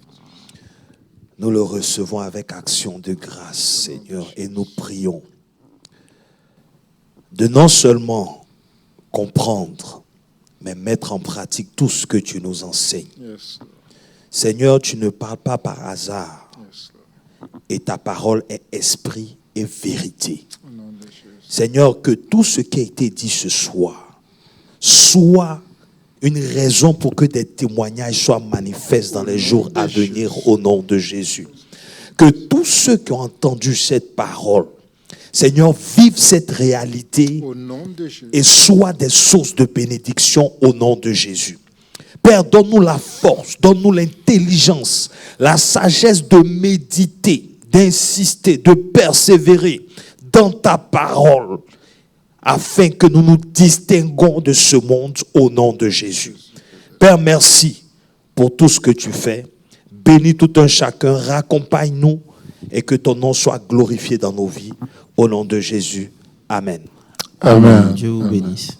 [SPEAKER 1] Nous le recevons avec action de grâce, Seigneur, et nous prions de non seulement comprendre, mais mettre en pratique tout ce que tu nous enseignes.
[SPEAKER 3] Yes,
[SPEAKER 1] Seigneur, tu ne parles pas par hasard,
[SPEAKER 3] yes,
[SPEAKER 1] et ta parole est esprit et vérité.
[SPEAKER 3] au nom de Jésus.
[SPEAKER 1] Seigneur, que tout ce qui a été dit ce soir soit une raison pour que des témoignages soient manifestes dans les jours à venir au nom de Jésus. Que tous ceux qui ont entendu cette parole, Seigneur, vivent cette réalité
[SPEAKER 3] Au nom de Jésus.
[SPEAKER 1] et soient des sources de bénédiction au nom de Jésus. Père, donne-nous la force, donne-nous l'intelligence, la sagesse de méditer, d'insister, de persévérer dans ta parole, afin que nous nous distinguons de ce monde au nom de Jésus. Père, merci pour tout ce que tu fais. Bénis tout un chacun, raccompagne-nous et que ton nom soit glorifié dans nos vies. Au nom de Jésus. Amen.
[SPEAKER 3] Amen.
[SPEAKER 2] Dieu vous bénisse.